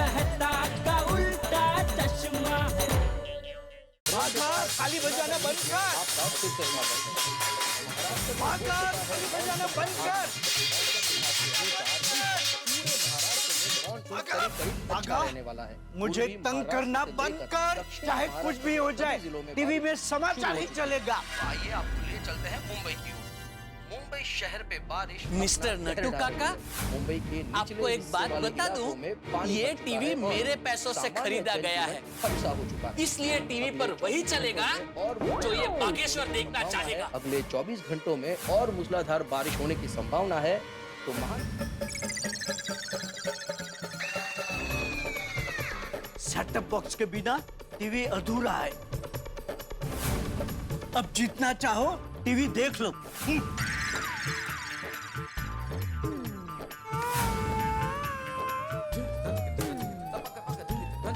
रहता का उल्टा चश्मा। खाली बजाना बंद कर। खाली बजाना बंद कर। मुझे तंग करना बंद कर, चाहे कुछ भी हो जाए, टीवी में समाचार ही चलेगा। आइए आपको ले चलते हैं मुंबई की ओर। मुंबई शहर पे बारिश। मिस्टर नट्टू काका, मुंबई के आपको एक बात बता दूं, ये टीवी मेरे पैसों से खरीदा गया है, हो चुका है। इसलिए टीवी पर वही चलेगा जो ये बागेश्वर देखना चाहेगा। अगले 24 घंटों में और मूसलाधार बारिश होने की संभावना है, तो सेटअप बॉक्स के बिना टीवी अधूरा है। अब जितना चाहो टीवी देख लो।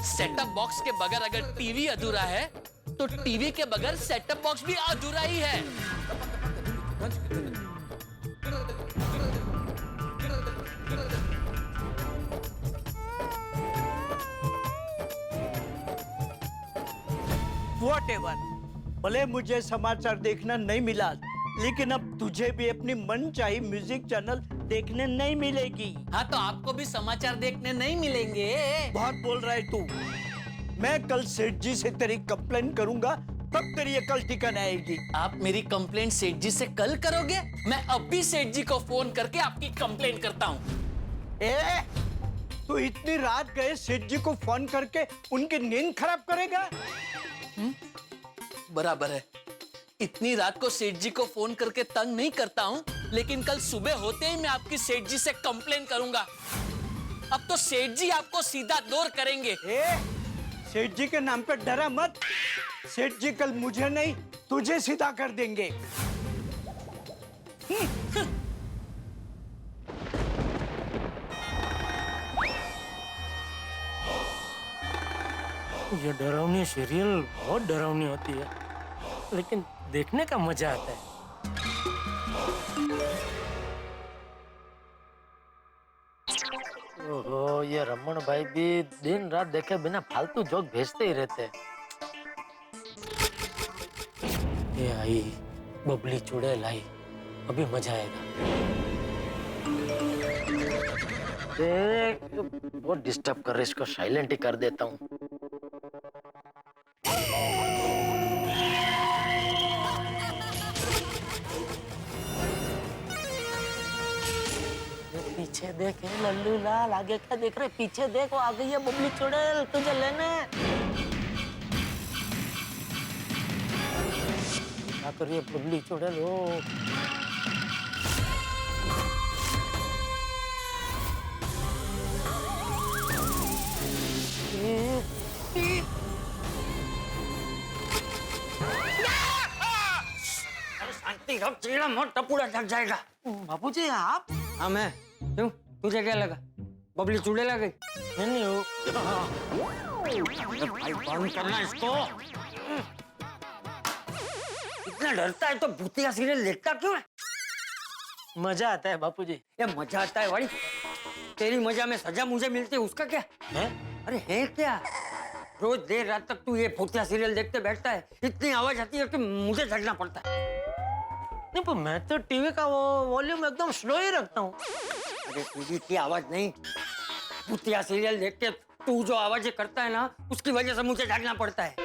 सेटअप बॉक्स के बगैर अगर टीवी अधूरा है, तो टीवी के बगैर सेटअप बॉक्स भी अधूरा ही है। Whatever, भले मुझे समाचार देखना नहीं मिला, लेकिन अब तुझे भी अपनी मनचाही म्यूजिक चैनल देखने नहीं मिलेगी। हाँ, तो आपको भी समाचार देखने नहीं मिलेंगे। बहुत बोल रहा है तू। मैं कल सेठ जी से तेरी कंप्लेन करूंगा, तब तेरी अकल ठिकाने आएगी। आप मेरी कंप्लेंट सेठ जी से कल करोगे? मैं अब भी सेठ जी को फोन करके आपकी कंप्लेन करता हूँ। तू इतनी रात गए सेठ जी को फोन करके उनकी नींद खराब करेगा? बराबर है, इतनी रात को सेठ जी को फोन करके तंग नहीं करता हूँ, लेकिन कल सुबह होते ही मैं आपकी सेठ जी से कंप्लेन करूंगा। अब तो सेठ जी आपको सीधा दौर करेंगे। सेठ जी के नाम पे डरा मत। सेठ जी कल मुझे नहीं तुझे सीधा कर देंगे। ये डरावनी सीरियल बहुत डरावनी होती है, लेकिन देखने का मजा आता है। ओहो, ये रमन भाई भी दिन रात देखे बिना फालतू जोक भेजते ही रहते हैं। ये आई बबली चुड़ैल आई, अभी मजा आएगा। बहुत डिस्टर्ब कर रहे, इसको साइलेंट ही कर देता हूँ। पीछे देख लल्लू लाल, आगे क्या देख रहे? पीछे देखो, आ गई है बबली चुड़ैल, तुझे लेने। क्या करिए बबली चुड़ैल हो? शांति रख, चिड़ा मत, टपूड़ा जग जाएगा। बाबूजी आप? हाँ मैं। क्यों, तुझे क्या लगा बबली चुड़ैल आ गई? नहीं हो। भाई बंद करना इसको। इतना डरता है तो भूतिया सीरियल देखता क्यों है? मजा आता है बापूजी। ये मजा आता है भाई, तेरी मजा में सजा मुझे मिलती है, उसका क्या है? अरे है क्या, रोज देर रात तक तू ये भूतिया सीरियल देखते बैठता है, इतनी आवाज आती है कि मुझे जगना पड़ता है। नहीं, पर मैं तो टीवी का वॉल्यूम एकदम स्लो ही रखता हूँ। अरे टीवी की आवाज नहीं, भूतिया सीरियल देख के तू जो आवाजें करता है ना, उसकी वजह से मुझे जागना पड़ता है।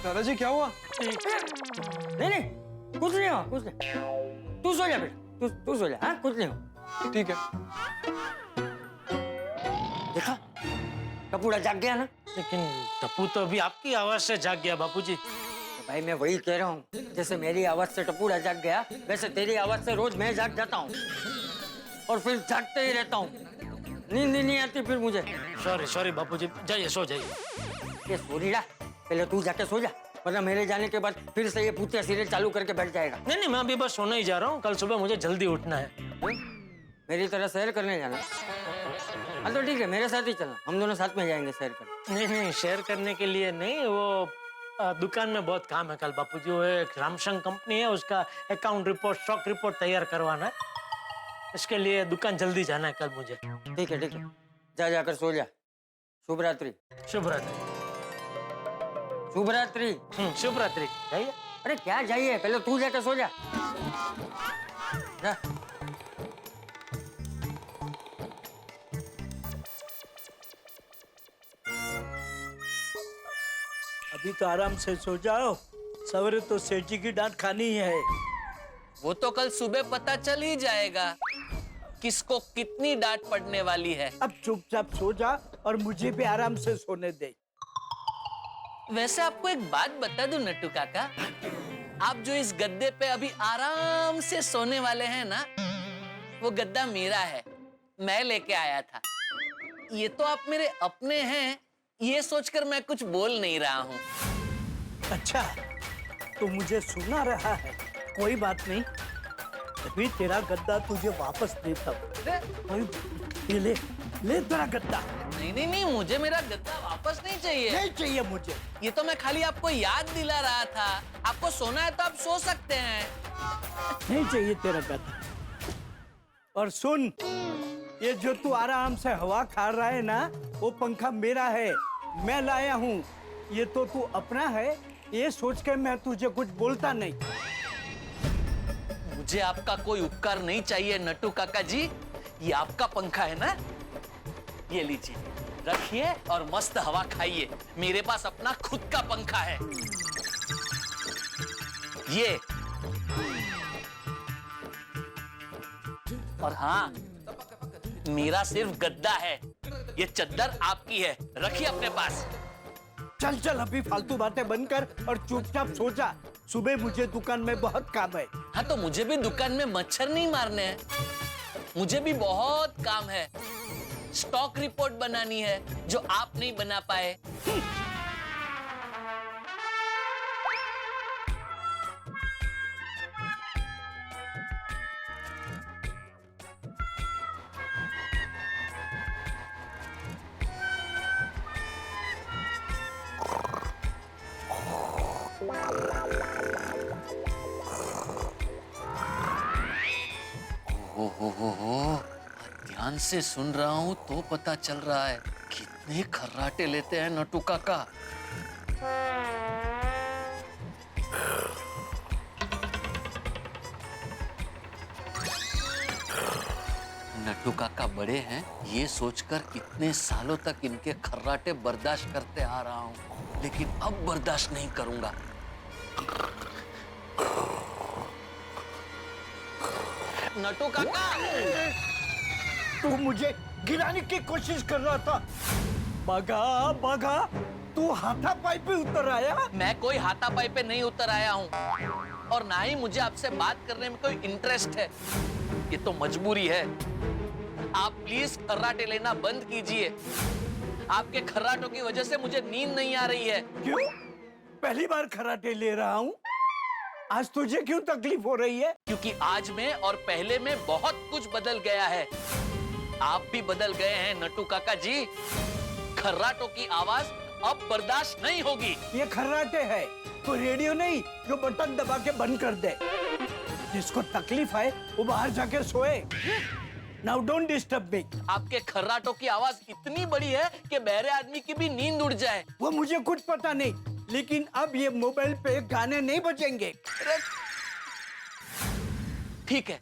दादाजी क्या हुआ? नहीं नहीं, कुछ नहीं हुआ, कुछ नहीं। तू सो जा बेटा, तू सो जा। हाँ, कुछ नहीं हुआ। ठीक है। देखा, टपूड़ा जाग गया ना। लेकिन टप्पू तो अभी आपकी आवाज से जाग गया बापूजी। भाई मैं वही कह रहा हूँ, जैसे मेरी आवाज से टपूड़ा जाग गया, वैसे तेरी आवाज से रोज मैं जाग जाता हूँ और फिर जागते ही रहता हूँ, नींद नहीं आती फिर मुझे। सॉरी बापूजी, जाइए सो जाइए। ये सोरीड़ा, पहले तू जाके सो जा, वरना मेरे जाने के बाद फिर से ये भूतिया सीरियल चालू करके बैठ जाएगा। नहीं, मैं अभी बस सोने ही जा रहा हूँ, कल सुबह मुझे जल्दी उठना है। मेरी तरह सैर करने जाना? हाँ तो ठीक है, मेरे साथ ही चलना, हम दोनों साथ में जाएंगे सैर करने। नहीं, शेयर करने के लिए नहीं, वो दुकान में बहुत काम है कल बापूजी। वो एक रामसंग कंपनी है, उसका अकाउंट रिपोर्ट, स्टॉक रिपोर्ट तैयार करवाना है। इसके लिए दुकान जल्दी जाना है कल मुझे। ठीक है, जा जाकर सो जा। शुभ रात्रि। शुभ रात्रि। शुभ रात्रि। शुभ रात्रि। जाइए। अरे क्या जाइए, पहले तू जाकर सो जा। जा। अभी तो आराम से सो जाओ, सवेरे तो सेठ जी की डांट खानी ही है। वो तो कल सुबह पता चल ही जाएगा किसको कितनी डांट पड़ने वाली है। अब चुपचाप सो जा और मुझे भी आराम से सोने दे। वैसे आपको एक बात बता दूं नट्टू काका, आप जो इस गद्दे पे अभी आराम से सोने वाले हैं ना, वो गद्दा मेरा है, मैं लेके आया था। ये तो आप मेरे अपने हैं, ये सोचकर मैं कुछ बोल नहीं रहा हूँ। अच्छा, तो मुझे सुना रहा है, कोई बात नहीं, अभी तेरा गद्दा तुझे वापस देता हूँ। ये ले तेरा गद्दा। नहीं, मुझे मेरा गद्दा वापस नहीं चाहिए। नहीं चाहिए मुझे। ये तो मैं खाली आपको याद दिला रहा था, आपको सोना है तो आप सो सकते हैं। नहीं चाहिए तेरा गद्दा। और सुन, ये जो तू आराम से हवा खा रहा है ना, वो पंखा मेरा है, मैं लाया हूँ। ये तो तू अपना है, ये सोच के मैं तुझे कुछ बोलता नहीं। मुझे आपका कोई उपकार नहीं चाहिए नट्टू काका जी, ये आपका पंखा है ना, ये लीजिए, रखिए और मस्त हवा खाइए। मेरे पास अपना खुद का पंखा है, ये। और हाँ, मेरा सिर्फ गद्दा है, ये चद्दर आपकी है, रखिए अपने पास। चल अभी फालतू बातें बंद कर और चुपचाप सो जा। सुबह मुझे दुकान में बहुत काम है। हाँ, तो मुझे भी दुकान में मच्छर नहीं मारने हैं, मुझे भी बहुत काम है। स्टॉक रिपोर्ट बनानी है जो आप नहीं बना पाए। हो, ध्यान से सुन रहा हूं तो पता चल रहा है कितने खर्राटे लेते हैं नट्टू काका। नट्टू काका बड़े हैं, ये सोचकर इतने सालों तक इनके खर्राटे बर्दाश्त करते आ रहा हूं, लेकिन अब बर्दाश्त नहीं करूंगा। नट्टू काका, तू मुझे गिराने की कोशिश कर रहा था। भागा, तू हाथापाई पे उतर आया। मैं कोई हाथापाई पे नहीं उतर आया हूँ, और ना ही मुझे आपसे बात करने में कोई इंटरेस्ट है, ये तो मजबूरी है। आप प्लीज खर्राटे लेना बंद कीजिए, आपके खर्राटों की वजह से मुझे नींद नहीं आ रही है। क्यों? पहली बार खर्राटे ले रहा हूँ, आज तुझे क्यों तकलीफ हो रही है? क्योंकि आज में और पहले में बहुत कुछ बदल गया है। आप भी बदल गए हैं नट्टू काका जी। खर्राटों की आवाज अब बर्दाश्त नहीं होगी। ये खर्राटे है, तो रेडियो नहीं जो बटन दबा के बंद कर दे। जिसको तकलीफ है वो बाहर जाके सोए। Now don't disturb me। आपके खर्राटों की आवाज इतनी बड़ी है कि बहरे आदमी की भी नींद उड़ जाए। वो मुझे कुछ पता नहीं, लेकिन अब ये मोबाइल पे गाने नहीं बजेंगे। ठीक है,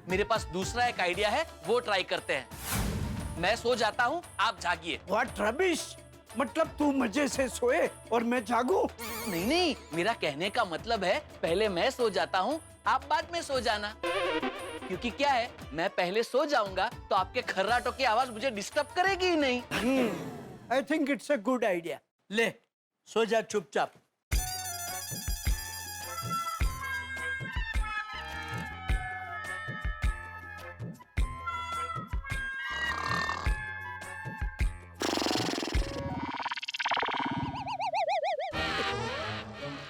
मेरे पास दूसरा एक आइडिया है, वो ट्राई करते हैं। मैं सो जाता हूँ, आप जागिए। What rubbish? मतलब तू मजे से सोए और मैं जागूं? नहीं, मेरा कहने का मतलब है पहले मैं सो जाता हूँ, आप बाद में सो जाना। क्योंकि क्या है, मैं पहले सो जाऊंगा तो आपके खर्राटों की आवाज मुझे डिस्टर्ब करेगी ही नहीं। I think it's a good idea। ले, सो जा चुपचाप।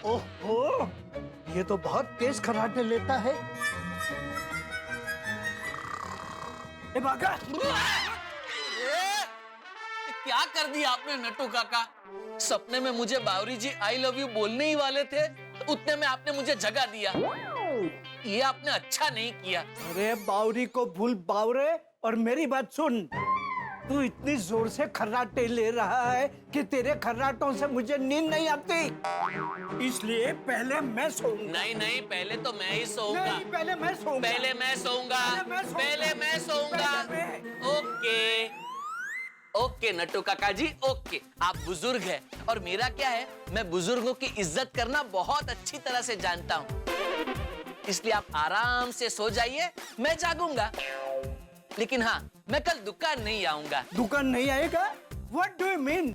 ओहो, ये तो बहुत तेज खर्राटे लेता है। ए भागा! क्या कर दिया आपने नट्टू काका? सपने में मुझे बावरी जी आई लव यू बोलने ही वाले थे, उतने में आपने मुझे जगा दिया। ये आपने अच्छा नहीं किया। अरे बावरी को भूल बावरे, और मेरी बात सुन। तू इतनी जोर से खर्राटे ले रहा है कि तेरे खर्राटों से मुझे नींद नहीं आती, इसलिए पहले मैं सोऊंगा। नहीं नहीं, पहले तो मैं ही सोऊंगा। नहीं, पहले मैं सोऊंगा। पहले मैं सोऊंगा। पहले मैं सोऊंगा। ओके ओके नट्टू काका जी, ओके। आप बुजुर्ग हैं और मेरा क्या है, मैं बुजुर्गों की इज्जत करना बहुत अच्छी तरह से जानता हूँ, इसलिए आप आराम से सो जाइए, मैं जागूंगा। लेकिन हाँ, मैं कल दुकान नहीं आऊंगा। दुकान नहीं आएगा? What do you mean?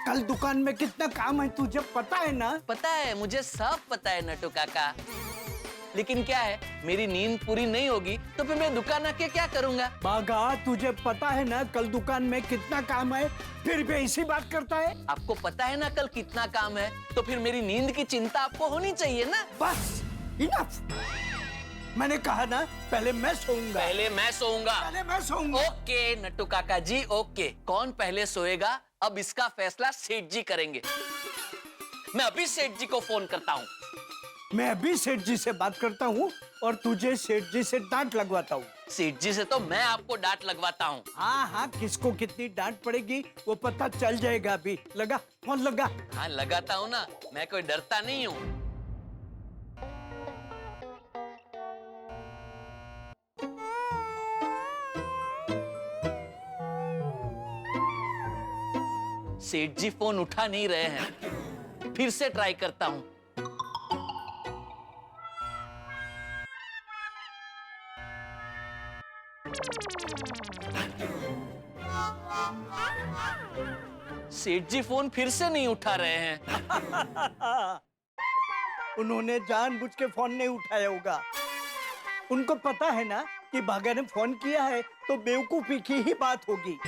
कल दुकान में कितना काम है तुझे पता है ना? पता है, मुझे सब पता है नट्टू काका, लेकिन क्या है, मेरी नींद पूरी नहीं होगी तो फिर मैं दुकान आके क्या करूंगा? बागा, तुझे पता है ना कल दुकान में कितना काम है, फिर भी ऐसी बात करता है। आपको पता है ना कल कितना काम है, तो फिर मेरी नींद की चिंता आपको होनी चाहिए ना। बस, इनफ। मैंने कहा ना, पहले मैं सोऊंगा। पहले मैं सोऊंगा। पहले मैं सोऊंगा। ओके नट्टू काका जी, ओके। कौन पहले सोएगा, अब इसका फैसला सेठ जी करेंगे। मैं अभी सेठ जी को फोन करता हूँ। मैं अभी सेठ जी से बात करता हूँ और तुझे सेठ जी से डांट लगवाता हूँ। सेठ जी से तो मैं आपको डांट लगवाता हूँ। हाँ हाँ, किसको कितनी डांट पड़ेगी वो पता चल जाएगा। अभी लगा फोन, लगा। हाँ लगाता हूँ ना, मैं कोई डरता नहीं हूँ। सेठ जी फोन उठा नहीं रहे हैं, फिर से ट्राई करता हूँ। सेठ जी फोन फिर से नहीं उठा रहे हैं। उन्होंने जानबूझ के फोन नहीं उठाया होगा। उनको पता है ना कि भागा ने फोन किया है तो बेवकूफी की ही बात होगी।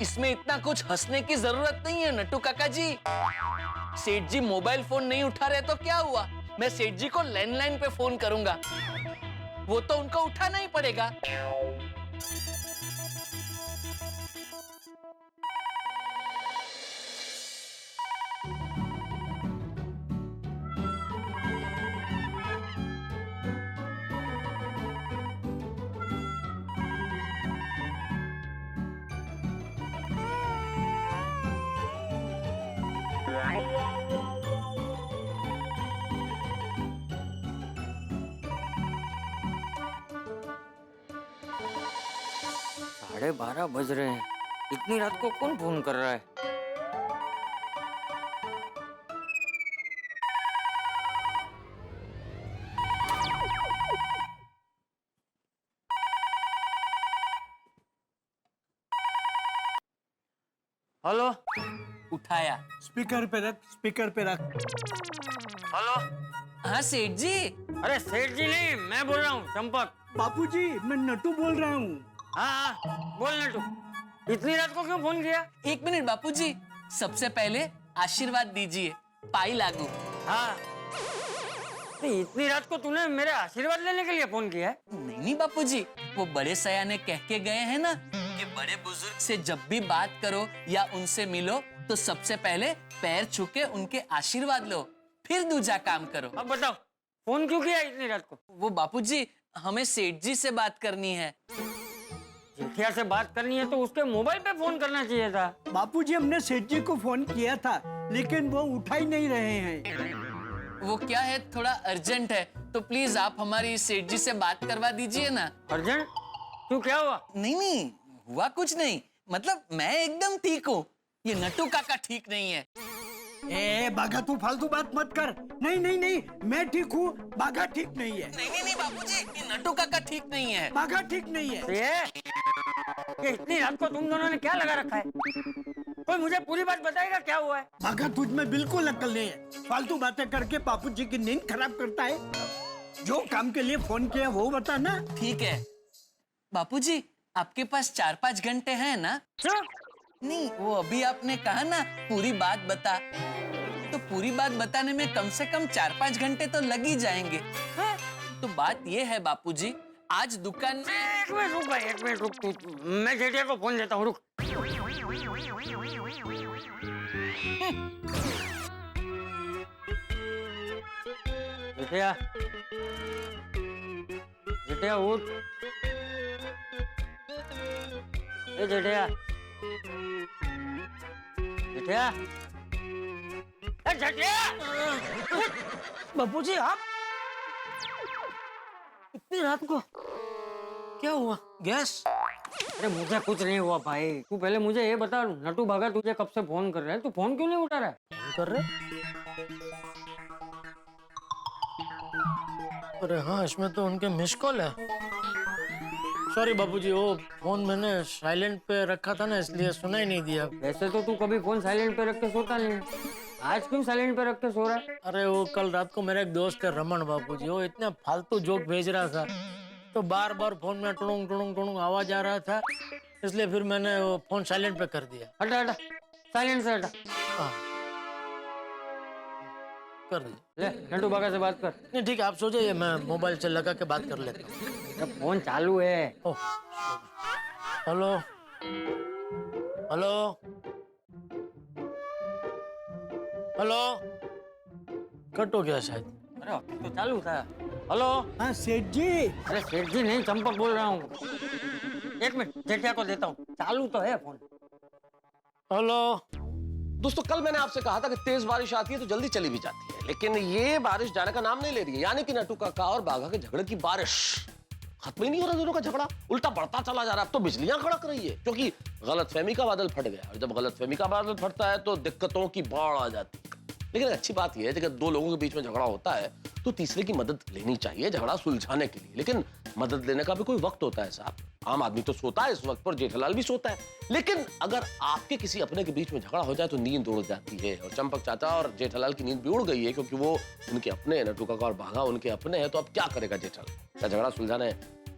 इसमें इतना कुछ हंसने की जरूरत नहीं है नट्टू काका जी। सेठ जी मोबाइल फोन नहीं उठा रहे तो क्या हुआ, मैं सेठ जी को लैंडलाइन पे फोन करूंगा, वो तो उनको उठाना ही पड़ेगा। साढ़े 12 बज रहे हैं, इतनी रात को कौन फोन कर रहा है? हेलो। उठाया। स्पीकर पे रख, स्पीकर पे रख। हेलो। हाँ सेठ जी। अरे सेठ जी नहीं, मैं बोल रहा हूँ चंपक। बापूजी, मैं नट्टू बोल रहा हूँ। हाँ हाँ, बोल नट्टू। इतनी रात को क्यों फोन किया? एक मिनट बापूजी, सबसे पहले आशीर्वाद दीजिए, पाई लागू। हाँ, इतनी रात को तूने मेरे आशीर्वाद लेने के लिए फोन किया है? नहीं नहीं बापूजी, वो बड़े सयाने कह के गए हैं ना कि बड़े बुजुर्ग से जब भी बात करो या उनसे मिलो तो सबसे पहले पैर छू के उनके आशीर्वाद लो, फिर दूसरा काम करो। अब बताओ, फोन क्यों किया इतनी रात को? वो बापूजी, हमें सेठ जी से बात करनी है। जेठिया से बात करनी है तो उसके मोबाइल पे फोन करना चाहिए था। बापूजी, हमने सेठ जी को फोन किया था लेकिन वो उठा ही नहीं रहे हैं। वो क्या है, थोड़ा अर्जेंट है, तो प्लीज आप हमारी सेठ जी से बात करवा दीजिए ना। अर्जेंट? क्यों, क्या हुआ? नहीं नहीं, हुआ कुछ नहीं, मतलब मैं एकदम ठीक हूँ, ये नट्टू काका ठीक नहीं है। ए बाघा, तू फालतू बात मत कर। नहीं नहीं नहीं, मैं ठीक हूँ, बाघा ठीक नहीं है। नहीं नहीं नहीं बापूजी, ये नट्टू काका ठीक नहीं है। बाघा ठीक नहीं है। ये इतनी रात को तुम दोनों ने क्या लगा रखा है? कोई मुझे पूरी बात बताएगा क्या हुआ है? बाघा, तुझ में बिल्कुल अक्ल नहीं है। फालतू बातें करके बापूजी की नींद खराब करता है। जो काम के लिए फोन किया वो बता ना। ठीक है बापूजी, आपके पास 4-5 घंटे हैं ना? क्यों? नहीं, वो अभी आपने कहा ना पूरी बात बता, तो पूरी बात बताने में कम से कम 4-5 घंटे तो लग ही जाएंगे। हाँ? तो बात ये है बापूजी, आज दुकान में। एक मिनट रुक भाई, एक मिनट रुक तू, मैं जेठिया को फोन लेता हूँ, रुक। जेठिया, जेठिया उठ। ए जेठिया, जेठिया, ए जेठिया, बापूजी आप इतनी रात को क्या हुआ? गैस? अरे मुझे कुछ नहीं हुआ भाई। तू पहले मुझे ये बता, नटू भागा तुझे कब से फोन कर रहा है, तू फोन क्यों नहीं उठा रहा है? फोन कर रहे? अरे हाँ, इसमें तो उनके मिस कॉल है। सॉरी बापूजी, वो फोन मैंने साइलेंट पे रखा था ना, इसलिए सुना ही नहीं दिया। वैसे तो तू कभी फोन साइलेंट पे रख के सोता नहीं है, आज क्यों साइलेंट पे रख के सो रहा है? अरे वो कल रात को मेरा एक दोस्त है रमन बापूजी, वो इतना फालतू जोक भेज रहा था, तो बार बार फोन में टुड़ुंग टुड़ुंग टुड़ुंग आवाज आ रहा था, इसलिए फिर मैंने वो फोन साइलेंट पे कर दिया। हटा हटा, साइलेंट से हटा। हाँ, कर दिया। ले नटू भागा से बात कर। नहीं ठीक है, आप सो जाइए, मैं मोबाइल से लगा के बात कर लेता हूँ। जब फोन चालू है। ओह, हेलो हेलो हेलो, कट हो गया शायद। अरे अभी तो चालू था। हेलो। हाँ सेठ जी। अरे सेठ जी नहीं, चंपक बोल रहा हूँ। एक मिनट, जेठिया को देता हूँ, चालू तो है फोन। हेलो। दोस्तों, कल मैंने आपसे कहा था कि तेज बारिश आती है तो जल्दी चली भी जाती है, लेकिन ये बारिश जाने का नाम नहीं ले रही है। यानी कि नटू काका और बाघा के झगड़े की बारिश खत्म ही नहीं हो रहा, दोनों का झगड़ा उल्टा बढ़ता चला जा रहा है। अब तो बिजलियां कड़क रही है, क्योंकि गलतफहमी का बादल फट गया, और जब गलतफहमी का बादल फटता है तो दिक्कतों की बाढ़ आ जाती है। लेकिन अच्छी बात यह है कि जब दो लोगों के बीच में झगड़ा होता है तो तीसरे की मदद लेनी चाहिए झगड़ा सुलझाने के लिए, लेकिन मदद लेने का भी कोई वक्त होता है साहब। आम आदमी तो सोता है इस वक्त पर, जेठालाल भी सोता है, लेकिन अगर आपके किसी अपने के बीच में झगड़ा हो जाए तो नींद उड़ जाती है। और चंपक चाचा और जेठालाल की नींद भी उड़ गई है, क्योंकि वो उनके अपने, नटू काका और बाघा उनके अपने हैं। तो अब क्या करेगा जेठालाल? क्या झगड़ा सुलझाने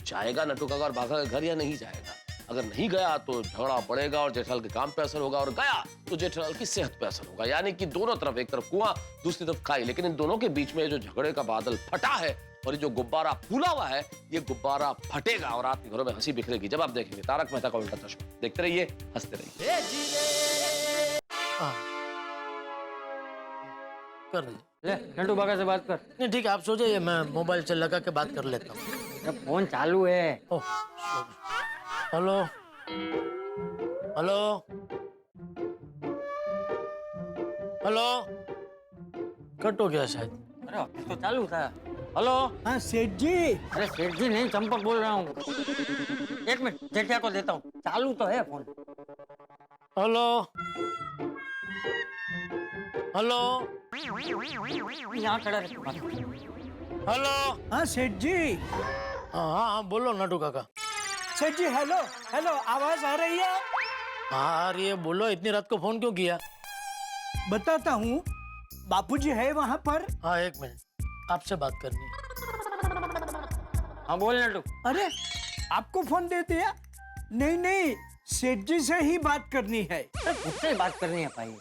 जाएगा नटू काका और बाघा के घर या नहीं जाएगा? अगर नहीं गया तो झगड़ा बढ़ेगा और जेठालाल के काम पे असर होगा, और गया तो जेठालाल की सेहत पे असर होगा। यानी कि दोनों तरफ, एक तरफ कुआं दूसरी तरफ खाई। लेकिन इन दोनों के बीच में जो झगड़े का बादल फटा है और ये जो गुब्बारा फूला हुआ है, ये गुब्बारा फटेगा और आपके घरों में हंसी बिखरेगी जब आप देखेंगे तारक मेहता का उल्टा चश्मा। देखते रहिए, हंसते रहिए। हाँ, कर दीजिए। ले नटू भागा से बात कर। नहीं ठीक है, आप सो जाइए, मैं मोबाइल से लगा के बात कर लेता हूँ। जब फोन चालू है। ओह, हेलो हेलो हेलो, कट हो गया शायद। अरे अभी तो चालू था। हेलो। हाँ सेठ जी। अरे सेठ जी नहीं, चंपक बोल रहा हूँ। एक मिनट, जेठिया को देता हूँ, चालू तो है फोन। हेलो हेलो यहाँ खड़ा रहे। हेलो। हाँ सेठ जी। हाँ हाँ हाँ, बोलो नटू काका। सेठ जी हेलो हेलो, आवाज आ रही है? हाँ अरे बोलो, इतनी रात को फोन क्यों किया? बताता हूँ, बापूजी है वहाँ पर। हाँ एक मिनट, आपसे बात करनी है। हाँ बोल नटू। अरे आपको फोन दे दिया? नहीं नहीं, सेठ जी से ही बात करनी है। मुझसे बात करनी है भाई।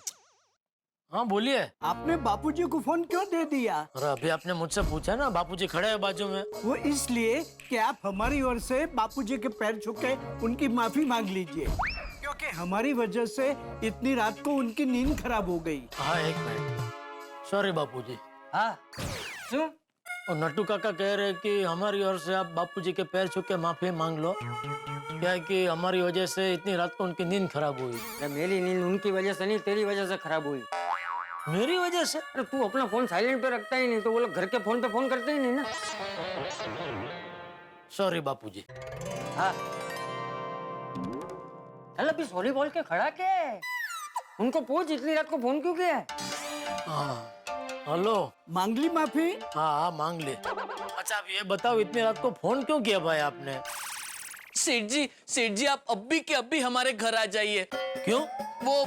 हाँ बोलिए। आपने बापूजी को फोन क्यों दे दिया? अरे अभी आपने मुझसे पूछा ना, बापूजी खड़े हैं बाजू में। वो इसलिए कि आप हमारी ओर से बापूजी के पैर छू के उनकी माफी मांग लीजिए, क्योंकि हमारी वजह से इतनी रात को उनकी नींद खराब हो गई। हाँ एक मिनट, सॉरी बापूजी। हाँ सुन, और नट्टू काका कह रहे कि हमारी ओर से आप बापूजी के पैर छू के माफी मांग लो, क्या है कि हमारी वजह से इतनी रात को उनकी नींद खराब हुई। अरे मेरी नींद उनकी वजह से नहीं, तेरी वजह से खराब हुई। मेरी वजह से? अरे तू अपना फोन साइलेंट पे रखता ही नहीं, तो वो लोग घर के फोन पे फोन करते ही नहीं ना। सॉरी बापूजी। हाँ चल अभी सॉरी बोल के खड़ा के उनको पूछ, इतनी रात को फोन क्यों किया है? हाँ हेलो, मांग ली माफी? हाँ हाँ मांग ले। अच्छा आप ये बताओ, इतनी रात को फोन क्यों किया भाई आपने? सेठ जी आप अभी के अभी हमारे घर आ जाइए। क्यों? वो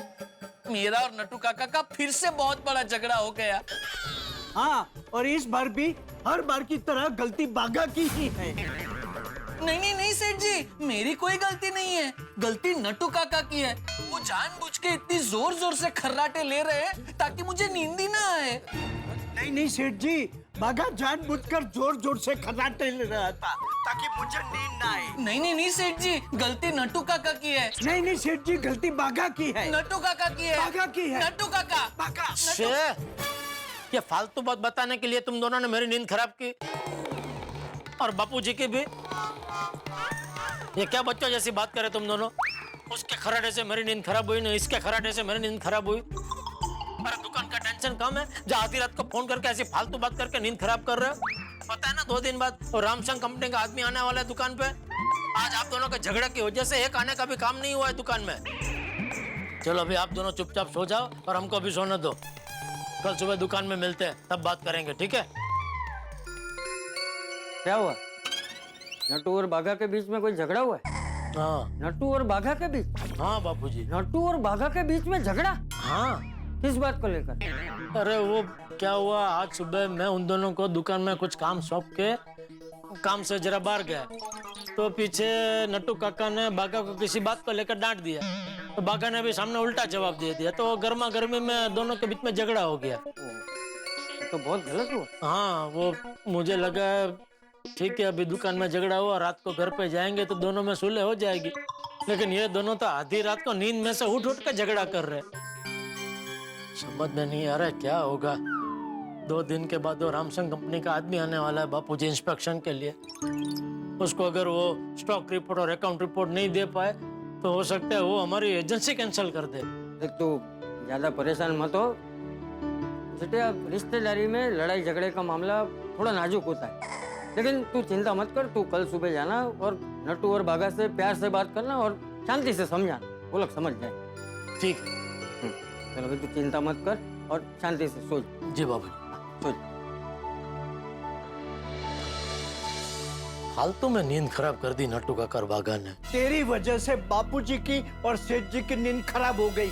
मेरा और नटू काका का फिर से बहुत बड़ा झगड़ा हो गया। हाँ, और इस बार भी हर बार की तरह गलती बाघा की ही है। नहीं सेठ जी, मेरी कोई गलती नहीं है, गलती नटू काका की है। वो जानबूझ के इतनी जोर जोर से खर्राटे ले रहे हैं ताकि मुझे नींद ही ना आए। नहीं सेठ जी, बाघा जानबूझकर जोर जोर से खर्राटे ले रहा था ताकि मुझे नींद ना आए। नहीं सेठ जी, गलती नटू काका की है। नहीं सेठ जी, गलती बाघा की है। नटू काका की है। बाघा की है। नटू काका। बाघा। ये फालतू बात बताने के लिए तुम दोनों ने मेरी नींद खराब की और बापूजी की भी। ये क्या बच्चों जैसी बात करे तुम दोनों? उसके खराटे से मेरी नींद खराब हुई, ना इसके खराटे से मेरी नींद खराब हुई। अरे दुकान का टेंशन कम है, जो आधी रात को फोन करके ऐसी फालतू बात करके नींद खराब कर रहे हो। पता है ना 2 दिन बाद और रामसंग कंपनी का आदमी आने वाला है दुकान पे। आज आप दोनों के झगड़े की वजह से एक आने का भी काम नहीं हुआ है दुकान में। चलो अभी आप दोनों चुपचाप सो जाओ और हमको भी सोने दो। कल सुबह दुकान में मिलते हैं, तब बात करेंगे, ठीक है? क्या हुआ? नट्टू और बाघा के बीच में कोई झगड़ा हुआ है? हाँ नट्टू और बाघा के बीच? हाँ बापूजी। नट्टू और बाघा के बीच में झगड़ा? हाँ। किस बात को लेकर? अरे वो क्या हुआ, आज सुबह मैं उन दोनों को दुकान में कुछ काम सौंप के काम से जरा बाहर गया, तो पीछे नट्टू काका ने बाघा को किसी बात को लेकर डांट दिया, तो बाघा ने भी सामने उल्टा जवाब दे दिया, तो गर्मा गर्मी में दोनों के बीच में झगड़ा हो गया। तो बहुत गलत हुआ। हाँ वो मुझे लगा ठीक है अभी दुकान में झगड़ा हुआ, रात को घर पे जाएंगे तो दोनों में सुलह हो जाएगी, लेकिन ये दोनों तो आधी रात को नींद में से उठ उठ कर झगड़ा कर रहे। समझ में नहीं आ रहा है क्या होगा। 2 दिन के बाद वो रामसंग कंपनी का आदमी आने वाला है बापूजी इंस्पेक्शन के लिए। उसको अगर वो स्टॉक रिपोर्ट और अकाउंट रिपोर्ट नहीं दे पाए तो हो सकता है वो हमारी एजेंसी कैंसिल कर दे। देख तू ज्यादा परेशान मत हो बेटे, रिश्तेदारी में लड़ाई झगड़े का मामला थोड़ा नाजुक होता है, लेकिन तू चिंता मत कर। तू कल सुबह जाना और नट्टू और बाघा से प्यार से बात करना और शांति से समझाना, वो लोग समझ जाए। ठीक है। चलो अभी तू चिंता मत कर और शांति से सो जी बाबू। सो। फालतू में नींद खराब कर दी नट्टू काका और बाघा ने। तेरी वजह से बापूजी की और सेठ जी की नींद खराब हो गई।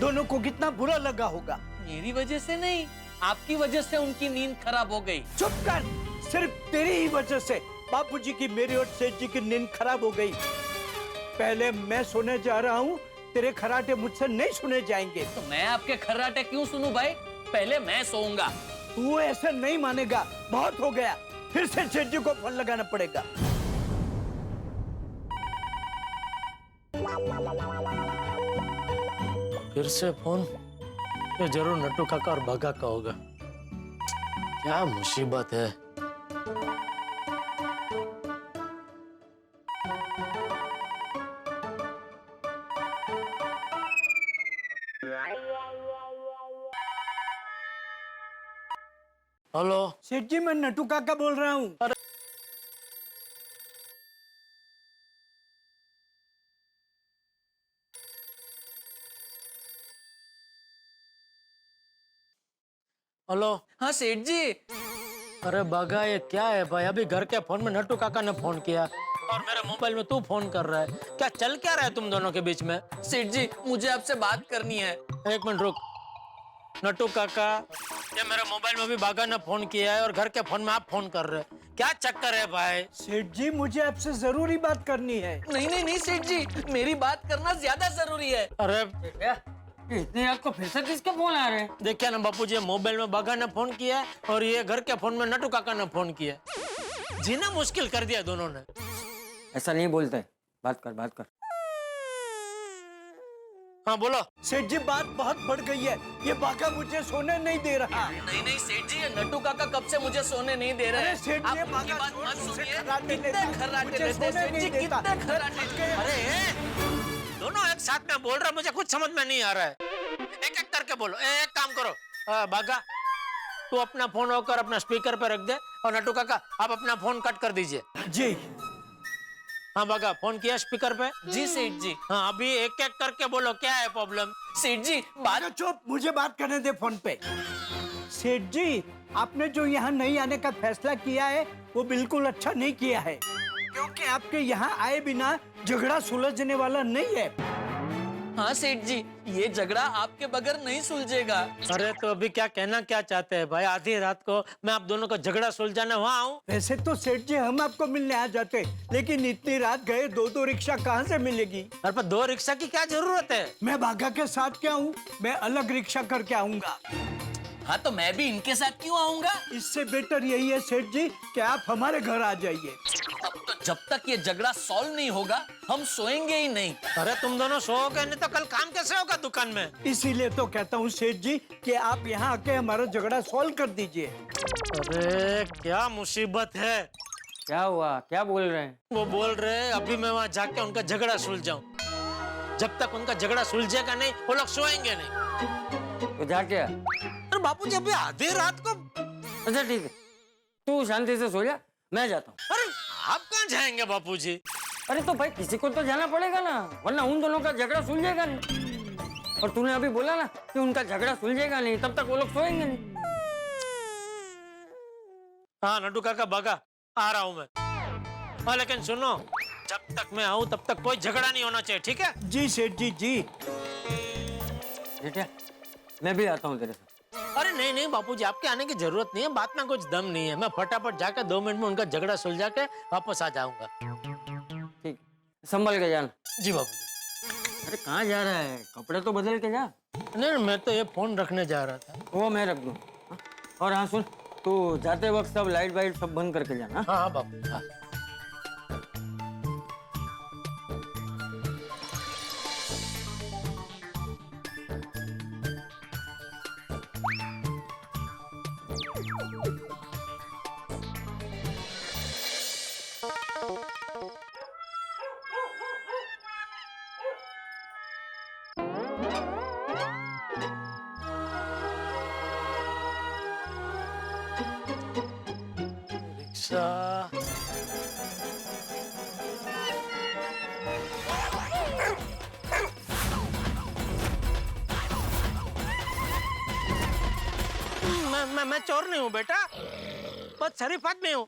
दोनों को कितना बुरा लगा होगा। मेरी वजह से नहीं, आपकी वजह से उनकी नींद खराब हो गई। चुप कर, सिर्फ तेरी ही वजह से बापूजी की, मेरी और सेठ जी की नींद खराब हो गई। पहले मैं सोने जा रहा हूँ, तेरे खराटे मुझसे नहीं सुने जाएंगे। तो मैं आपके खर्राटे क्यों सुनूं भाई? पहले मैं सोऊंगा। तू ऐसा नहीं मानेगा, बहुत हो गया। फिर से सेठ जी को फोन लगाना पड़ेगा। फिर से फोन? ये जरूर नट्टू काका और बाघा का होगा। क्या मुसीबत है। हेलो सेठ जी, मैं नट्टू काका बोल रहा हूँ। हेलो। हाँ सेठ जी। अरे बाघा ये क्या है भाई, अभी घर के फोन में नट्टू काका ने फोन किया और मेरे मोबाइल में तू फोन कर रहा है। क्या चल क्या रहा है तुम दोनों के बीच में? सेठ जी मुझे आपसे बात करनी है। 1 मिनट रुक। नट्टू काका, ये मेरे मोबाइल में भी बाघा ने फोन किया है और घर के फोन में आप फोन कर रहे हैं। क्या चक्कर है भाई? सेठ जी, मुझे आपसे जरूरी बात करनी है। नहीं नहीं नहीं सेठ जी, मेरी बात करना ज्यादा जरूरी है। अरे इतनी रात को फिर से किसके फोन आ रहे हैं? देखिए ना बापूजी, मोबाइल में बाघा ने फोन किया है और ये घर के फोन में नट्टू काका ने फोन किया है। जीना मुश्किल कर दिया दोनों ने। ऐसा नहीं बोलते, बात कर बात कर। हाँ बोलो। सेठ जी, बात बहुत बढ़ गई है। ये बाघा मुझे सोने नहीं दे रहा। नहीं नहीं सेठ जी, ये नट्टू काका कब से मुझे सोने नहीं दे रहे अरे हैं। सेठ जी, आप उनकी बाघा बात छोड़, मत मुझसे सुनिए। खर्राटे कितने लेता, खर्राटे मुझे लेते हैं सोने सेठ नहीं जी, देता। कितने खर्राटे लेते हैं। अरे दोनों एक साथ में बोल रहे, मुझे कुछ समझ में नहीं आ रहा है। एक एक करके बोलो। एक काम करो, बाघा तू अपना फोन होकर अपना स्पीकर पे रख दे और नट्टू काका आप अपना फोन कट कर दीजिए। जी हाँ बाघा, फोन किया स्पीकर पे? जी सेठ जी। हाँ अभी एक एक करके बोलो, क्या है प्रॉब्लम? सेठ जी बाघा चुप, मुझे बात करने दे फोन पे। सेठ जी, आपने जो यहाँ नहीं आने का फैसला किया है वो बिल्कुल अच्छा नहीं किया है, क्योंकि आपके यहाँ आए बिना झगड़ा सुलझने वाला नहीं है। हाँ सेठ जी, ये झगड़ा आपके बगैर नहीं सुलझेगा। अरे तो अभी क्या कहना क्या चाहते हैं भाई? आधी रात को मैं आप दोनों का झगड़ा सुलझाने वहाँ आऊँ? वैसे तो सेठ जी हम आपको मिलने आ जाते, लेकिन इतनी रात गए 2 रिक्शा कहाँ से मिलेगी? अरे पर 2 रिक्शा की क्या जरूरत है? मैं बाघा के साथ क्या हूँ, मैं अलग रिक्शा करके आऊंगा। हाँ तो मैं भी इनके साथ क्यों आऊंगा? इससे बेटर यही है सेठ जी कि आप हमारे घर आ जाइए। अब तो जब तक ये झगड़ा सॉल्व नहीं होगा हम सोएंगे ही नहीं। अरे तुम दोनों सोओगे नहीं तो कल काम कैसे होगा दुकान में? इसीलिए तो कहता हूँ सेठ जी कि आप यहाँ आके हमारा झगड़ा सॉल्व कर दीजिए। अरे क्या मुसीबत है। क्या हुआ, क्या बोल रहे हैं? वो बोल रहे हैं अभी मैं वहाँ जाके उनका झगड़ा सुलझाऊं। जब तक उनका झगड़ा सुलझेगा नहीं वो लोग सोएंगे नहीं। तो जाके आ। अरे बापूजी अभी आधी रात को। अच्छा ठीक है, तू शांति से सो जा, मैं जाता हूँ। अरे आप कहाँ जाएंगे बापूजी? अरे तो भाई किसी को तो जाना पड़ेगा ना, वरना उन दोनों का झगड़ा सुलझेगा नहीं। और तूने अभी बोला ना कि उनका झगड़ा सुलझेगा नहीं, तब तक वो लोग सोएंगे नहीं। हाँ नड्डू काका भागा, आ रहा हूँ मैं। हाँ लेकिन सुनो, जब तक मैं आऊँ तब तक कोई झगड़ा नहीं होना चाहिए, ठीक है? जी सेठ जी जी। बेटा मैं भी आता हूँ तेरे साथ। अरे नहीं नहीं बापूजी, आपके आने की जरूरत नहीं है, बात में कुछ दम नहीं है। मैं फटाफट जाकर 2 मिनट में उनका झगड़ा सुलझा के वापस आ जाऊंगा। ठीक, संभल के जाना। जी बापूजी। अरे कहाँ जा रहा है, कपड़े तो बदल के जा। नहीं मैं तो ये फोन रखने जा रहा था। वो मैं रख दूँ। हाँ? और हाँ सुन, तू जाते वक्त सब लाइट वाइट सब बंद करके जाना। हाँ हाँ बापू हाँ। रिक्शा मैं चोर नहीं हूँ बेटा, बहुत शरीफ आदमी हूँ।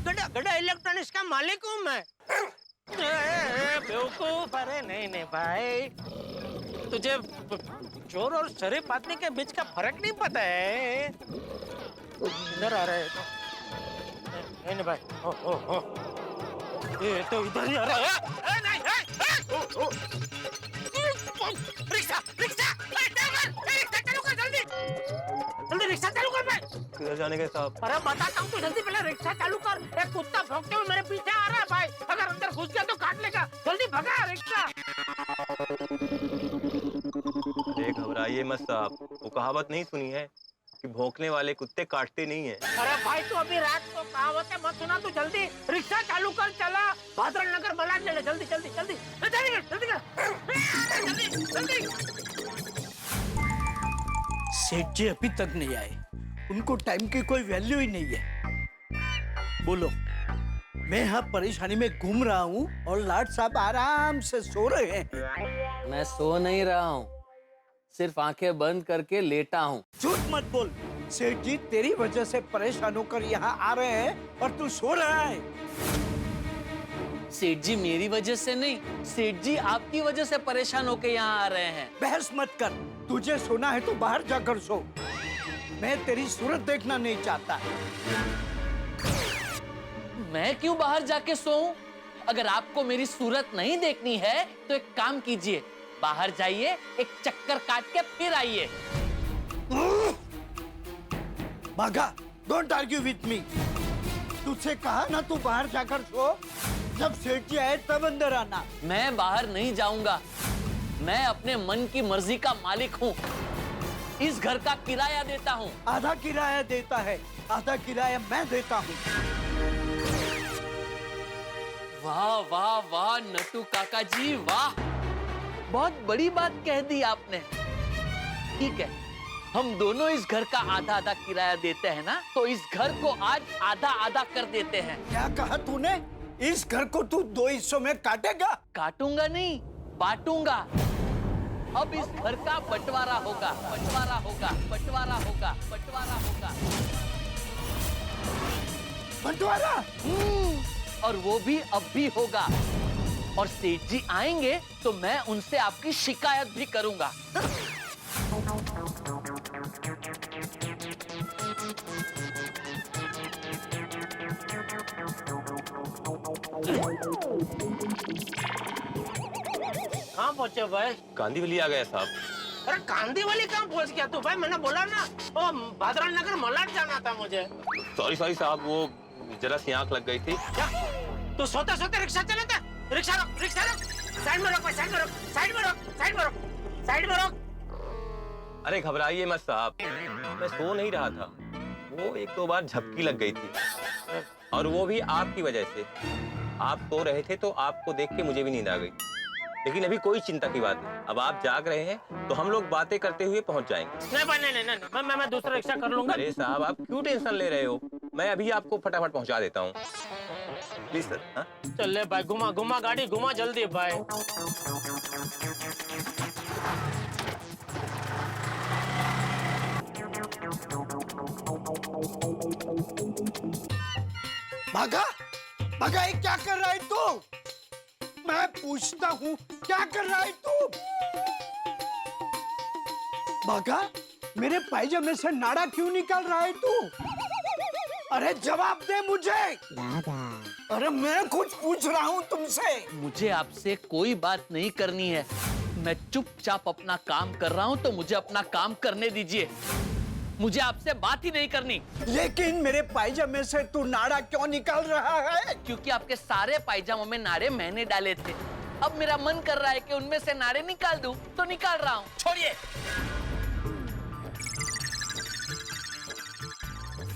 गड्ढा गड्ढा इलेक्ट्रॉनिक्स का मालिक हूँ मैं। बेवकूफ, अरे नहीं नहीं भाई, तुझे चोर और शरीफ आदमी के बीच का फर्क नहीं पता है। इधर आ रहे नहीं नहीं भाई, ओ ये तो इधर ही आ रहा है। नहीं रिक्शा रिक्शा रिक्शा चालू कर, जल्दी जल्दी रिक्शा चालू कर। मैं किधर जाने के साहब? अरे बताता हूँ, तो जल्दी पहले रिक्शा चालू कर। एक कुत्ता भौंकते हुए मेरे पीछे आ रहा है भाई, अगर अंदर घुस गया तो काट लेगा। जल्दी भगा रिक्शा। अरे घबराइए मत साहब, वो कहावत नहीं सुनी है कि भौंकने वाले कुत्ते काटते नहीं है। अरे भाई तो अभी रात को कहावतें मत सुना, तू जल्दी रिक्शा चालू कर, चला भादरण नगर मलाड ले ले। जल्दी जल्दी जल्दी जल्दी जल्दी जल्दी जल्दी। सेठ जी अभी तक नहीं आए, उनको टाइम की कोई वैल्यू ही नहीं है। बोलो, मैं यहाँ परेशानी में घूम रहा हूँ और लाट साहब आराम से सो रहे हैं। मैं सो नहीं रहा हूँ, सिर्फ आंखें बंद करके लेटा हूँ। झूठ मत बोल, सेठ जी तेरी वजह से परेशान होकर यहाँ आ रहे हैं और तू सो रहा है। सेठ जी मेरी वजह से नहीं, सेठ जी आपकी वजह से परेशान होकर यहाँ आ रहे हैं। बहस मत कर, तुझे सोना है तो बाहर जाकर सो। मैं तेरी सूरत देखना नहीं चाहता। मैं क्यों बाहर जाके सोऊं? अगर आपको मेरी सूरत नहीं देखनी है तो एक काम कीजिए, बाहर जाइए, एक चक्कर काट के फिर आइए। भागा, डोंट आर्ग्यू विथ मी। तुझसे कहा ना तू बाहर जाकर सो, जब सेठ जी आए तब अंदर आना। मैं बाहर नहीं जाऊंगा, मैं अपने मन की मर्जी का मालिक हूँ। इस घर का किराया देता हूँ। आधा किराया देता है, आधा किराया मैं देता हूँ। वाह वाह वाह नटू काका जी वाह, बहुत बड़ी बात कह दी आपने। ठीक है, हम दोनों इस घर का आधा आधा किराया देते हैं ना, तो इस घर को आज आधा आधा कर देते हैं। क्या कहा तूने? इस घर को तू 2 हिस्सों में काटेगा? काटूंगा नहीं, बांटूंगा। अब इस घर का बंटवारा होगा, बंटवारा होगा, बंटवारा होगा, बंटवारा होगा। बंटवारा? और वो भी अब भी होगा। और सेठ जी आएंगे तो मैं उनसे आपकी शिकायत भी करूंगा। कहाँ पहुँचे भाई? कांदीवली आ गया साहब। अरे कांदीवली कहाँ पहुँच गया तू भाई? मैंने बोला ना वो भादरण नगर मलाड जाना था मुझे। सॉरी साहब, वो जरा सी आंख लग गई थी। क्या? तू सोते सोते रिक्शा चलाता? रिक्शा रोक, रिक्शा रोक, साइड में रोक भाई, साइड में रोक, साइड में रोक, साइड में रोक, साइड में रोक। अरे घबराइए मत साहब, मैं सो नहीं रहा था। वो एक दो बार झपकी लग गई थी, और वो भी आपकी वजह से। आप सो रहे थे तो आपको देख के मुझे भी नींद आ गई। लेकिन अभी कोई चिंता की बात नहीं, अब आप जाग रहे हैं तो हम लोग बातें करते हुए पहुंच जाएंगे। नहीं भाई, नहीं नहीं नहीं, मैं दूसरा रिक्शा कर लूंगा। अरे साहब, आप क्यों टेंशन ले रहे हो? मैं अभी आपको फटाफट पहुंचा देता हूँ। Please sir. हाँ? चल ले भाई, घुमा घुमा गाड़ी, घुमा जल्दी भाई। भागा भागा, ये क्या कर रहा है तू? मैं पूछता हूँ क्या कर रहा है तू? भागा, मेरे पायजामे से नाड़ा क्यों निकाल रहा है तू? अरे जवाब दे मुझे। अरे मैं कुछ पूछ रहा हूँ तुमसे। मुझे आपसे कोई बात नहीं करनी है। मैं चुपचाप अपना काम कर रहा हूँ, तो मुझे अपना काम करने दीजिए। मुझे आपसे बात ही नहीं करनी। लेकिन मेरे पायजामे से तू नाड़ा क्यों निकाल रहा है? क्योंकि आपके सारे पायजामों में नाड़े मैंने डाले थे। अब मेरा मन कर रहा है कि उनमें से नाड़े निकाल दूं, तो निकाल रहा हूँ। छोड़िए।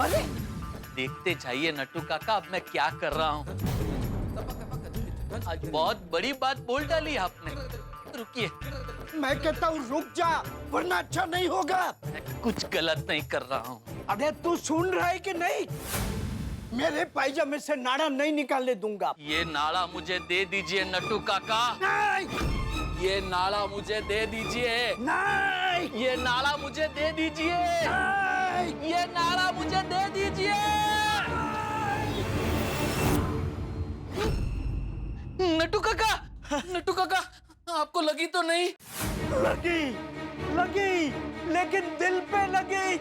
अरे देखते जाइए नट्टू काका, अब मैं क्या कर रहा हूँ। आज बहुत बड़ी बात बोल डाली आपने। रुकिए, मैं कहता हूँ रुक जा, वरना अच्छा नहीं होगा। मैं कुछ गलत नहीं कर रहा हूँ। अरे तू सुन रहा है कि नहीं? मेरे पायजामे से नाड़ा नहीं निकालने दूंगा। ये नाड़ा मुझे दे दीजिए नट्टू काका। नहीं ये नाड़ा मुझे दे दीजिए। नहीं ये नाड़ा मुझे दे दीजिए। नहीं। ये नाड़ा मुझे दे दीजिए। नट्टू काका, नट्टू काका, आपको लगी तो नहीं? लगी लगी, लेकिन दिल पे लगी।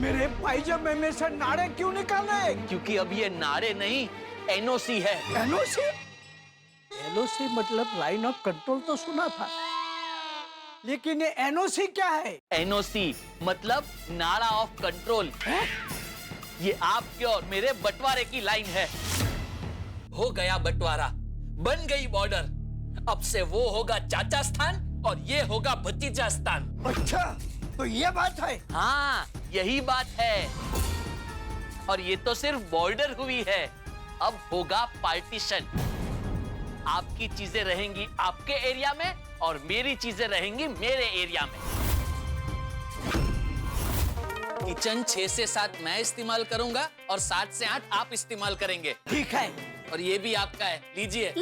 मेरे पायजामे में से नाड़े क्यों निकाले? क्योंकि अब ये नाड़े नहीं, एनओसी है। एनओसी? एनओसी मतलब लाइन ऑफ कंट्रोल तो सुना था, लेकिन ये एनओसी क्या है? एनओसी मतलब नाड़ा ऑफ कंट्रोल। ये आपके और मेरे बंटवारे की लाइन है। हो गया बंटवारा, बन गई बॉर्डर। अब से वो होगा चाचा स्थान और ये होगा भतीजा स्थान। अच्छा, तो ये बात है? हाँ, यही बात है। और ये तो सिर्फ बॉर्डर हुई है, अब होगा पार्टीशन। आपकी चीजें रहेंगी आपके एरिया में और मेरी चीजें रहेंगी मेरे एरिया में। किचन 6 से 7 मैं इस्तेमाल करूंगा और 7 से 8 आप इस्तेमाल करेंगे। ठीक है। और ये भी आपका है, लीजिए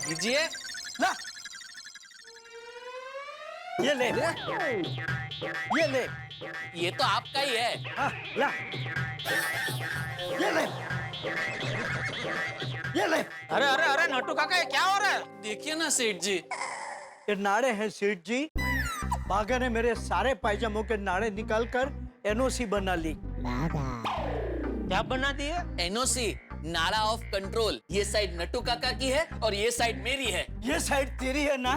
लीजिए। ला, ये ले, ये ले। ये तो आपका ही है। हाँ, ला, ये ले, ये ले। अरे अरे अरे नट्टू काका, ये क्या हो रहा है? देखिए ना सेठ जी, ये नाड़े हैं सेठ जी। बागा ने मेरे सारे पायजामों के नाड़े निकालकर एनओसी बना ली। क्या बना दिए? एनओसी नाड़ा ऑफ कंट्रोल। ये साइड नट्टू काका की है और ये साइड मेरी है। ये साइड तेरी है ना?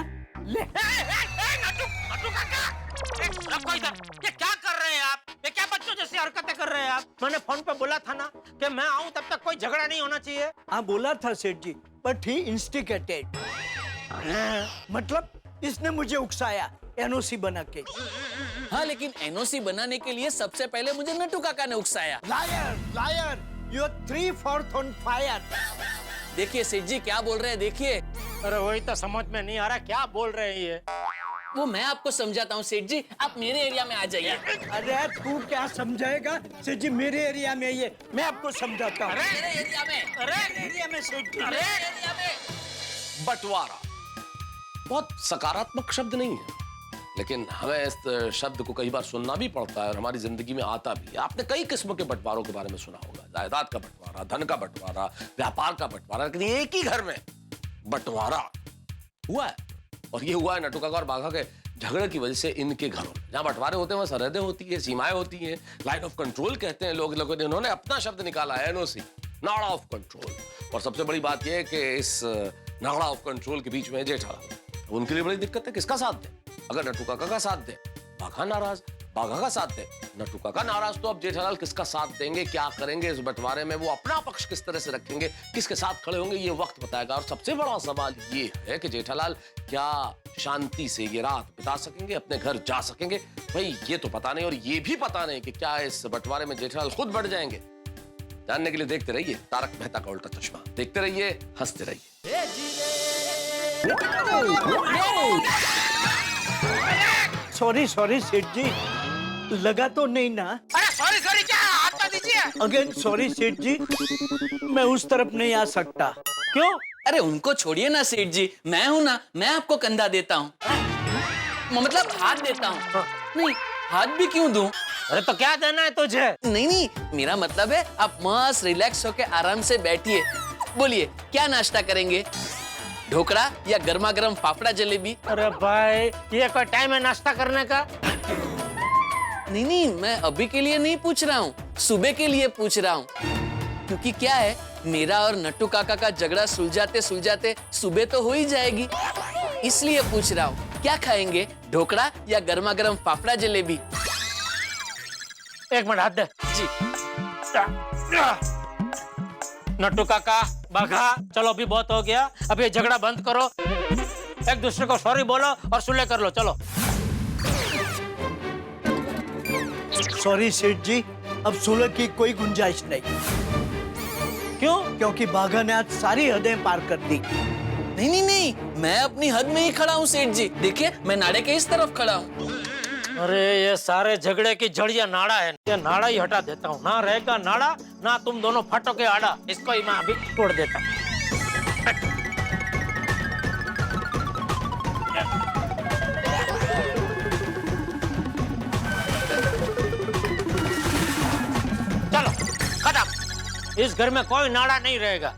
ले। नट्टू काका, रखो इधर। ये क्या कर रहे हैं आप? ये क्या बच्चों जैसी हरकतें कर रहे हैं आप? मैंने फोन पे बोला था ना कि मैं आऊं तब तक कोई झगड़ा नहीं होना चाहिए। हाँ बोला था सेठ जी, बट ही इंस्टिगेटेड। मतलब इसने मुझे उकसाया एनओसी बना के। हाँ, लेकिन एनओसी बनाने के लिए सबसे पहले मुझे नट्टू काका ने उकसाया। Liar, liar, you are 3/4 on fire. देखिए सेठ जी क्या बोल रहे हैं, देखिए। अरे वही तो समझ में नहीं आ रहा, क्या बोल रहे हैं ये? वो मैं आपको समझाता हूँ सेठ जी, आप मेरे एरिया में आ जाइए। अरे तू क्या समझाएगा सेठ जी? मेरे एरिया में ये मैं आपको समझाता हूँ। मेरे एरिया में, मेरे एरिया में सेठ जी। मेरे एरिया में। बंटवारा बहुत सकारात्मक शब्द नहीं है, लेकिन हमें इस शब्द को कई बार सुनना भी पड़ता है और हमारी जिंदगी में आता भी है। आपने कई किस्म के बंटवारों के बारे में सुना होगा, जायदाद का बंटवारा, धन का बंटवारा, व्यापार का बंटवारा, लेकिन एक ही घर में बंटवारा हुआ है। और ये हुआ है नट्टू काका और बाघा के झगड़े की वजह से इनके घरों में। जहाँ बंटवारे होते हैं वहाँ सरहदें होती है, सीमाएं होती हैं, लाइन ऑफ कंट्रोल कहते हैं लोग। इन्होंने अपना शब्द निकाला है, एनओसी, नाड़ा ऑफ कंट्रोल। और सबसे बड़ी बात यह है कि इस नाड़ा ऑफ कंट्रोल के बीच में जेठालाल, उनके लिए बड़ी दिक्कत है, किसका साथ दे? अगर नट्टू काका का साथ दे, बाघा नाराज, बाघा का साथ दे। नट्टू काका नाराज तो अब जेठालाल किसका साथ देंगे, क्या करेंगे इस बंटवारे में, वो अपना पक्ष किस तरह से रखेंगे, किसके साथ खड़े होंगे, ये वक्त बताएगा। और सबसे बड़ा सवाल ये है कि जेठालाल क्या शांति से ये रात बिता सकेंगे, अपने घर जा सकेंगे? भाई ये तो पता नहीं, और ये भी पता नहीं कि क्या इस बंटवारे में जेठालाल खुद बढ़ जाएंगे। जानने के लिए देखते रहिए तारक मेहता का उल्टा चश्मा, देखते रहिए, हंसते रहिए। सॉरी सॉरी सेठ जी, लगा तो नहीं ना? अरे सॉरी सॉरी क्या, हाथ तो दीजिए। अगेन सॉरी सेठ जी, मैं उस तरफ नहीं आ सकता। क्यों? अरे उनको छोड़िए ना सेठ जी, मैं हूं ना, मैं आपको कंधा देता हूँ, मतलब हाथ देता हूँ। नहीं, हाथ भी क्यों दूं? अरे तो क्या देना है तुझे? नहीं नहीं, मेरा मतलब है आप मस्त रिलैक्स होके आराम से बैठिए। बोलिए क्या नाश्ता करेंगे, ढोकड़ा या गर्मा गर्म फाफड़ा जलेबी? अरे भाई ये कोई टाइम है नाश्ता करने का? नहीं नहीं, मैं अभी के लिए नहीं पूछ रहा हूँ, सुबह के लिए पूछ रहा हूँ। क्योंकि क्या है, मेरा और नट्टू काका का झगड़ा सुलझाते सुलझाते सुबह तो हो ही जाएगी, इसलिए पूछ रहा हूँ। क्या खाएंगे, ढोकड़ा या गर्मा गर्म फाफड़ा जलेबी? एक मिनट हाथ दे। जी। नट्टू काका, बाघा, चलो अभी बहुत हो गया, अब ये झगड़ा बंद करो, एक दूसरे को सॉरी बोलो और सुलह कर लो, चलो। सॉरी सेठ जी, अब सुलह की कोई गुंजाइश नहीं। क्यों? क्योंकि बाघा ने आज सारी हदें पार कर दी। नहीं नहीं नहीं, मैं अपनी हद में ही खड़ा हूँ सेठ जी, देखिए मैं नाड़े के इस तरफ खड़ा हूँ। अरे ये सारे झगड़े की जड़ ये नाड़ा है, ये नाड़ा ही हटा देता हूँ, ना रहेगा नाड़ा, ना तुम दोनों फटो के आड़ा, इसको ही मैं अभी तोड़ देता हूँ। चलो खत्म, इस घर में कोई नाड़ा नहीं रहेगा,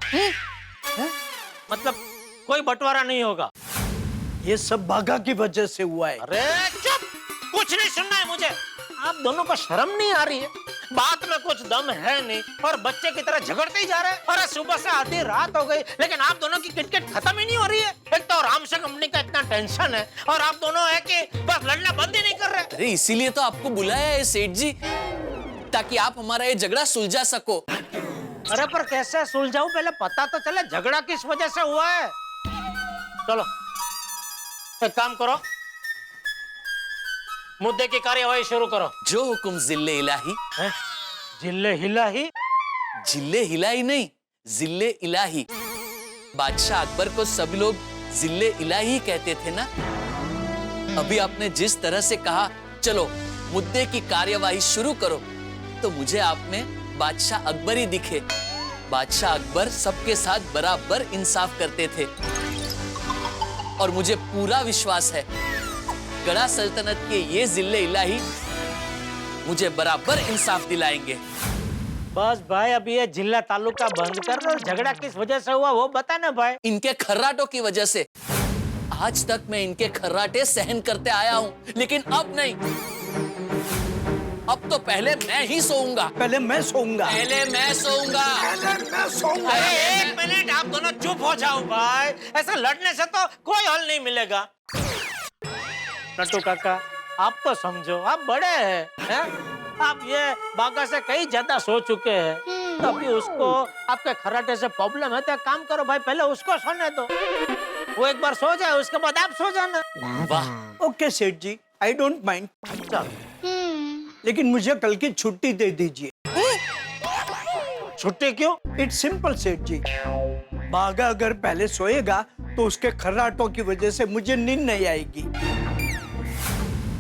मतलब कोई बंटवारा नहीं होगा। ये सब बाघा की वजह से हुआ है। अरे चुप, कुछ नहीं सुनना है मुझे। आप दोनों को शर्म नहीं आ रही है? बात में कुछ दम है नहीं और बच्चे की तरह झगड़ते ही जा रहे हैं। अरे सुबह से आधी रात हो गई लेकिन आप दोनों की किटकिट खत्म ही नहीं हो रही है। एक तो रामसे कंपनी का इतना टेंशन है और आप दोनों है कि बस लड़ना बंद ही नहीं कर रहे। अरे इसीलिए तो आपको बुलाया है सेठ जी, ताकि आप हमारा ये झगड़ा सुलझा सको। अरे पर कैसे सुलझाऊं, पहले पता तो चले झगड़ा किस वजह से हुआ है। चलो एक काम करो, मुद्दे की कार्यवाही शुरू करो। जो हुकुम जिल्ले इलाही। हैं? जिल्ले हिलाही? जिल्ले हिलाही नहीं, जिल्ले इलाही। बादशाह अकबर को सब लोग जिल्ले इलाही कहते थे ना। अभी आपने जिस तरह से कहा चलो मुद्दे की कार्यवाही शुरू करो, तो मुझे आप में बादशाह अकबर ही दिखे। बादशाह अकबर सबके साथ बराबर इंसाफ करते थे और मुझे पूरा विश्वास है गड़ा सल्तनत के ये जिल्ले इलाही मुझे बराबर इंसाफ दिलाएंगे। बस भाई अभी ये जिला तालुका बंद कर दो, झगड़ा किस वजह से हुआ वो बता ना भाई। इनके खर्राटों की वजह से। आज तक मैं इनके खर्राटे सहन करते आया हूं, लेकिन अब नहीं। अब तो पहले मैं ही सोऊंगा। पहले मैं सोऊंगा। पहले मैं सोऊंगा। मैं सोऊंगा। अरे एक मिनट, आप दोनों चुप हो जाओ भाई, ऐसा लड़ने से तो कोई हल नहीं मिलेगा। नट्टू काका आप तो समझो, आप बड़े हैं, आप ये बाघा से कई ज्यादा सो चुके हैं, तभी उसको आपके खर्राटे से प्रॉब्लम है, तो एक काम करो भाई, पहले उसको सोने दो, वो एक बार सो जाए उसके बाद आप सो जाना। वाह, ओके सेठ जी, आई डोंट माइंड, लेकिन मुझे कल की छुट्टी दे दीजिए। छुट्टी क्यों? इट्स सिंपल सेठ जी, बाघा अगर पहले सोएगा तो उसके खर्राटों की वजह से मुझे नींद नहीं आएगी,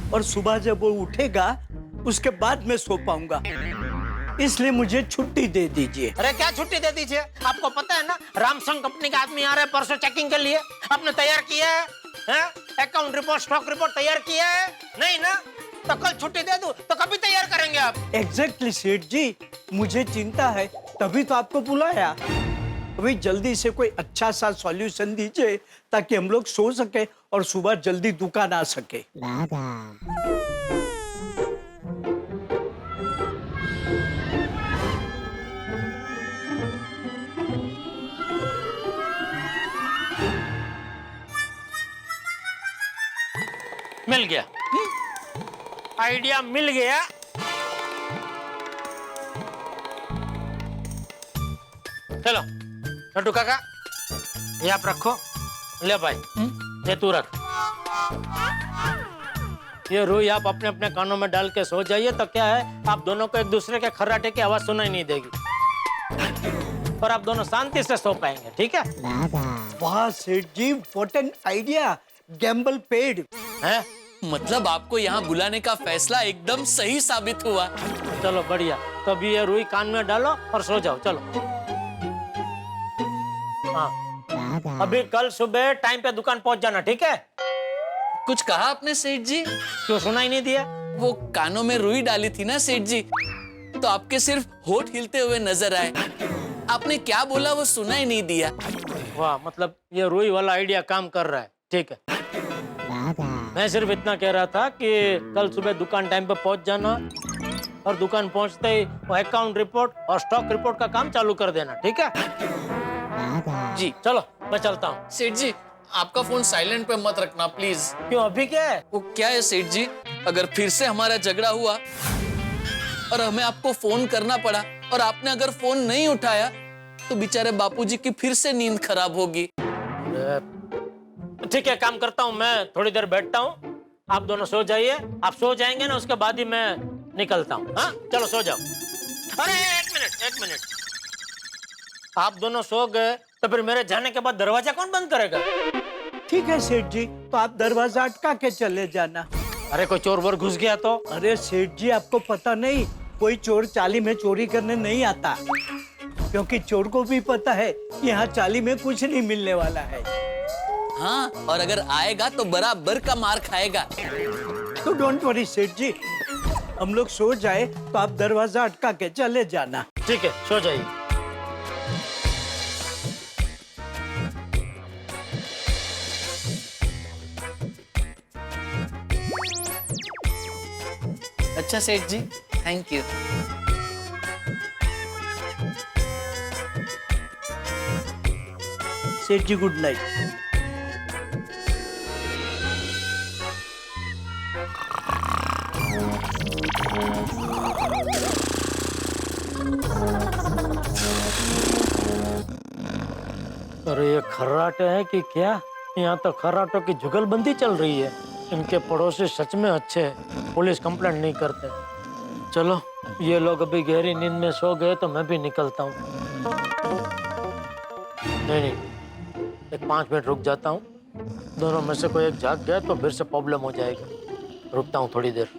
और सुबह जब वो उठेगा उसके बाद मैं सो पाऊंगा, इसलिए मुझे छुट्टी दे दीजिए। अरे क्या छुट्टी दे दीजिए? आपको पता है ना रामसंग कंपनी का आदमी आ रहा है परसों चेकिंग के लिए, आपने तैयार किया है? अकाउंट रिपोर्ट, स्टॉक रिपोर्ट तैयार किया है? नहीं ना, तो कल छुट्टी दे दूं तो कभी तैयार करेंगे आप? एग्जैक्टली सेठ जी, मुझे चिंता है तभी तो आपको बुलाया। अभी जल्दी से कोई अच्छा सा सॉल्यूशन दीजिए ताकि हम लोग सो सके और सुबह जल्दी दुकान आ सके। मिल गया। आइडिया मिल गया। चलो नट्टू काका, ये आप रखो। ले भाई, ये तू रख। ये रुई आप अपने अपने कानों में डाल के सो जाइए, तो क्या है, आप दोनों को एक दूसरे के खर्राटे की आवाज सुनाई नहीं देगी और आप दोनों शांति से सो पाएंगे, ठीक है? वाह Seth ji, what an idea, gamble paid हैं? मतलब आपको यहाँ बुलाने का फैसला एकदम सही साबित हुआ। चलो बढ़िया, तो अभी ये रुई कान में डालो और सो जाओ। चलो हाँ, अभी कल सुबह टाइम पे दुकान पहुंच जाना, ठीक है? कुछ कहा आपने सेठ जी? क्यों सुनाई नहीं दिया? वो कानों में रुई डाली थी ना सेठ जी, तो आपके सिर्फ होठ हिलते हुए नजर आए। आपने क्या बोला वो सुना ही नहीं दिया। वाह, मतलब ये रुई वाला आइडिया काम कर रहा है, ठीक है? मैं सिर्फ इतना कह रहा था कि कल सुबह दुकान टाइम पे पहुंच जाना और दुकान पहुंचते ही वो अकाउंट रिपोर्ट और स्टॉक रिपोर्ट का काम चालू कर देना, ठीक है? जी चलो मैं चलता हूँ। सेठ जी, आपका फोन साइलेंट पे मत रखना प्लीज। क्यों, अभी क्या है? वो क्या है सेठ जी, अगर फिर से हमारा झगड़ा हुआ और हमें आपको फोन करना पड़ा और आपने अगर फोन नहीं उठाया तो बेचारे बापूजी की फिर से नींद खराब होगी। ठीक है, काम करता हूँ, मैं थोड़ी देर बैठता हूँ, आप दोनों सो जाइए। आप सो जाएंगे ना, उसके बाद ही मैं निकलता हूँ। हाँ चलो सो जाओ। अरे एक मिनट, आप दोनों सो गए तो फिर मेरे जाने के बाद दरवाजा कौन बंद करेगा? ठीक है सेठ जी, तो आप दरवाजा अटका के चले जाना। अरे कोई चोर वोर घुस गया तो? अरे सेठ जी, आपको पता नहीं, कोई चोर चाली में चोरी करने नहीं आता, क्योंकि चोर को भी पता है कि यहाँ चाली में कुछ नहीं मिलने वाला है। हाँ, और अगर आएगा तो बराबर का मार खाएगा। तो डोंट वरी सेठ जी, हम लोग सो जाए तो आप दरवाजा अटका के चले जाना। ठीक है, सो जाइए। अच्छा सेठ जी, थैंक यू। सेठ जी गुड नाइट। अरे ये खर्राटे है कि क्या? यहाँ तो खर्राटों की जुगलबंदी चल रही है। इनके पड़ोसी सच में अच्छे हैं, पुलिस कंप्लेंट नहीं करते। चलो, ये लोग अभी गहरी नींद में सो गए तो मैं भी निकलता हूँ। नहीं, एक 5 मिनट रुक जाता हूँ। दोनों में से कोई एक जाग गया तो फिर से प्रॉब्लम हो जाएगी। रुकता हूँ थोड़ी देर।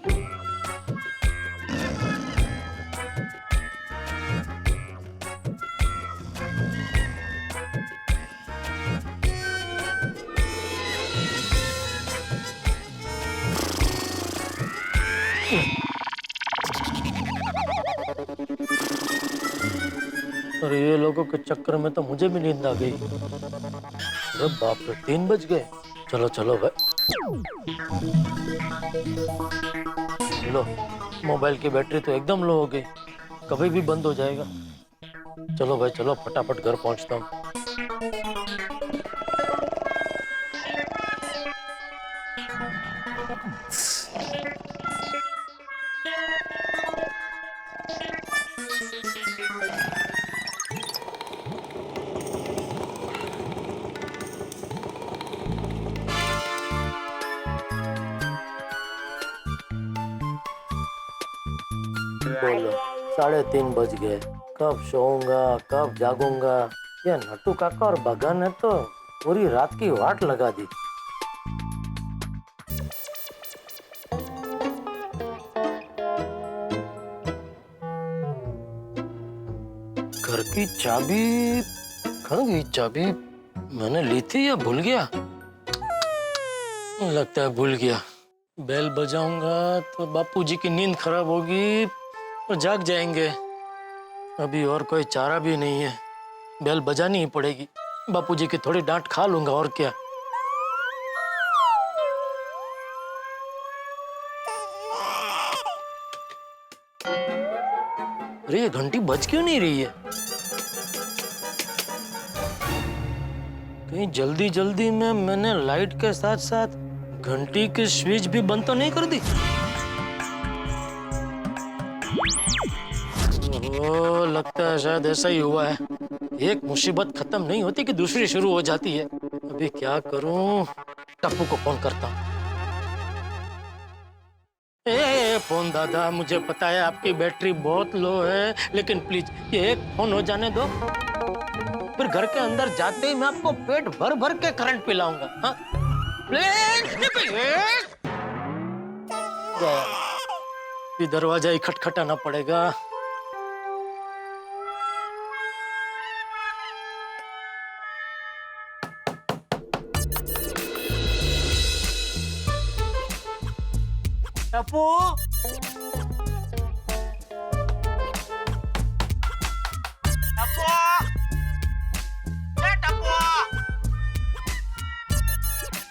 अरे ये लोगों के चक्कर में तो मुझे भी नींद आ गई। अरे बाप रे, 3 बज गए। चलो चलो भाई, लो, मोबाइल की बैटरी तो एकदम लो हो गई, कभी भी बंद हो जाएगा। चलो भाई चलो, फटाफट घर पहुंचता हूँ। बोलो, 3:30 बज गए। कब सोऊंगा, कब जागूंगा? ये नट्टू काका और बगा ने तो पूरी रात की वाट लगा दी। घर की चाबी कहाँ गई? चाबी मैंने ली थी या भूल गया? लगता है भूल गया। बेल बजाऊंगा तो बापूजी की नींद खराब होगी और जाग जाएंगे। अभी और कोई चारा भी नहीं है, बेल बजानी ही पड़ेगी। बापूजी की थोड़ी डांट खा लूंगा, और क्या। अरे ये घंटी बज क्यों नहीं रही है? कहीं जल्दी जल्दी में मैंने लाइट के साथ साथ घंटी की स्विच भी बंद तो नहीं कर दी? ओहो, लगता है शायद ऐसा ही हुआ है। एक मुसीबत खत्म नहीं होती कि दूसरी शुरू हो जाती है। अभी क्या करूं? टप्पू को फोन करता हूँ। फोन दादा, मुझे पता है आपकी बैटरी बहुत लो है, लेकिन प्लीज ये एक फोन हो जाने दो, फिर घर के अंदर जाते ही मैं आपको पेट भर भर के करंट पिलाऊंगा। हाँ? ये दरवाजा ही खटखटाना पड़ेगा। टप्पू, टप्पू, टप्पू,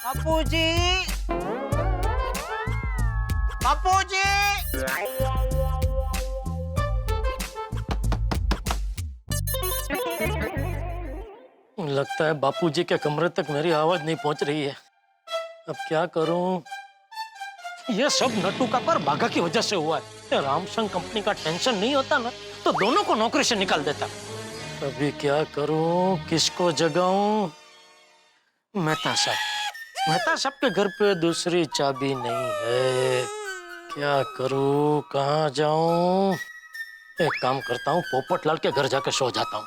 टप्पू जी, टप्पू जी। लगता है बापूजी के कमरे तक मेरी आवाज नहीं पहुंच रही है। अब क्या करूं? ये सब नट्टू काका और बाघा की वजह से हुआ है। ये रामसंग कंपनी का टेंशन नहीं होता ना तो दोनों को नौकरी से निकाल देता। अभी क्या करूं? किसको जगाऊं? मेहता साहब के घर पे दूसरी चाबी नहीं है। क्या करूं? कहाँ जाऊं? एक काम करता हूँ, पोपटलाल के घर जाके सो जाता हूँ।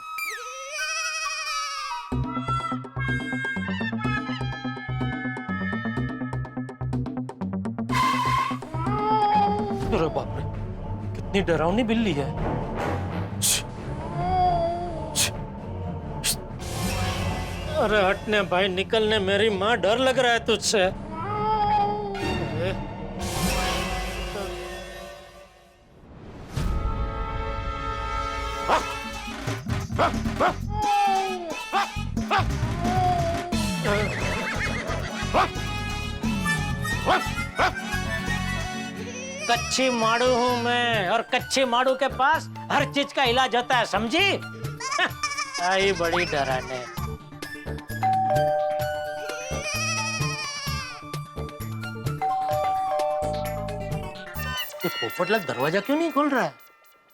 अरे बाप रे, कितनी डरावनी बिल्ली है। अरे हटने भाई, निकलने। मेरी माँ, डर लग रहा है तुझसे। अरे, कच्ची माड़ू हूँ मैं, और कच्ची माड़ू के पास हर चीज का इलाज होता है, समझी? आई बड़ी डराने। ये पोपटलाल दरवाजा क्यों नहीं खोल रहा है?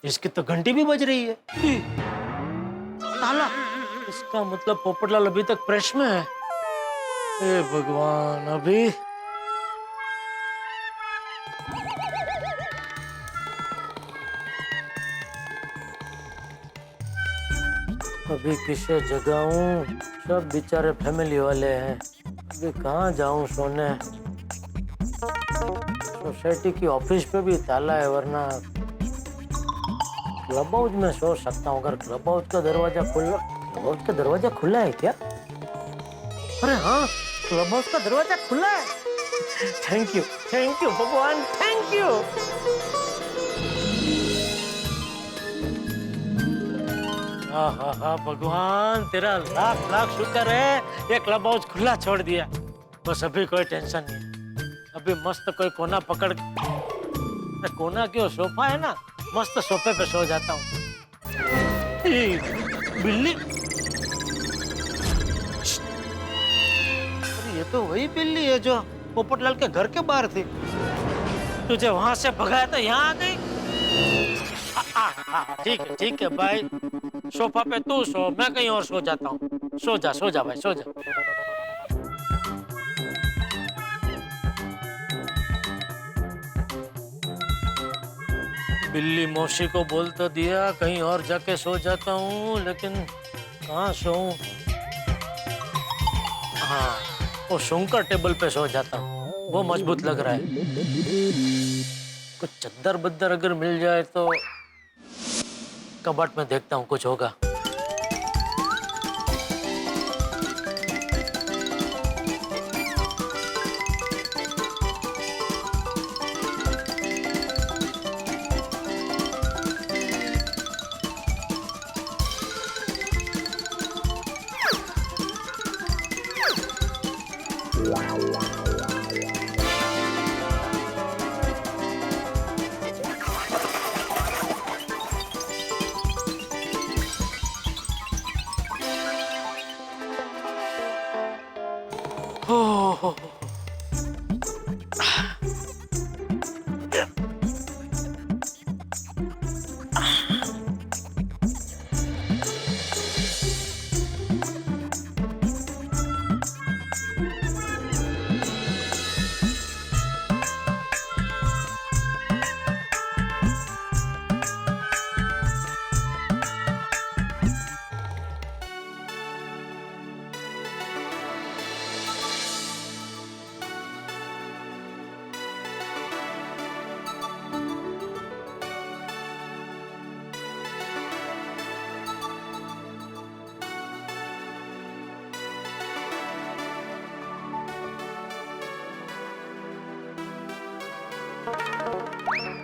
इसकी तो घंटी भी बज रही है। ताला, इसका मतलब पोपटलाल अभी तक प्रेस में है। हे भगवान, अभी अभी किसे जगाऊं? सब बेचारे फैमिली वाले हैं। अभी कहाँ जाऊं सोने? सोसाइटी की ऑफिस पे भी ताला है, वरना क्लब हाउस में सो सकता हूँ। अगर क्लब हाउस का दरवाजा खुला है क्या? अरे हाँ, क्लब हाउस का दरवाजा खुला है। थैंक यू भगवान, थैंक यू। हाँ भगवान, तेरा लाख लाख शुक्र है, ये क्लब हाउस खुला छोड़ दिया। बस अभी कोई टेंशन नहीं। अभी मस्त कोई कोना पकड़, कोना क्यों, सोफा है ना, मस्त सोफे पे सो जाता हूँ। बिल्ली, ये तो वही बिल्ली है जो पोपटलाल के घर के बाहर थी। तुझे वहां से भगाया तो यहाँ आ गई। ठीक है भाई, सोफा पे तू सो, मैं कहीं और सो जाता हूँ। सो जा भाई, सो जा। बिल्ली मौसी को बोल तो दिया कहीं और जाके सो जाता हूँ, लेकिन कहाँ सोऊं? हाँ, वो शंकर टेबल पे सो जाता हूँ, वो मजबूत लग रहा है। कुछ चद्दर बद्दर अगर मिल जाए तो कबर्ड में देखता हूँ, कुछ होगा।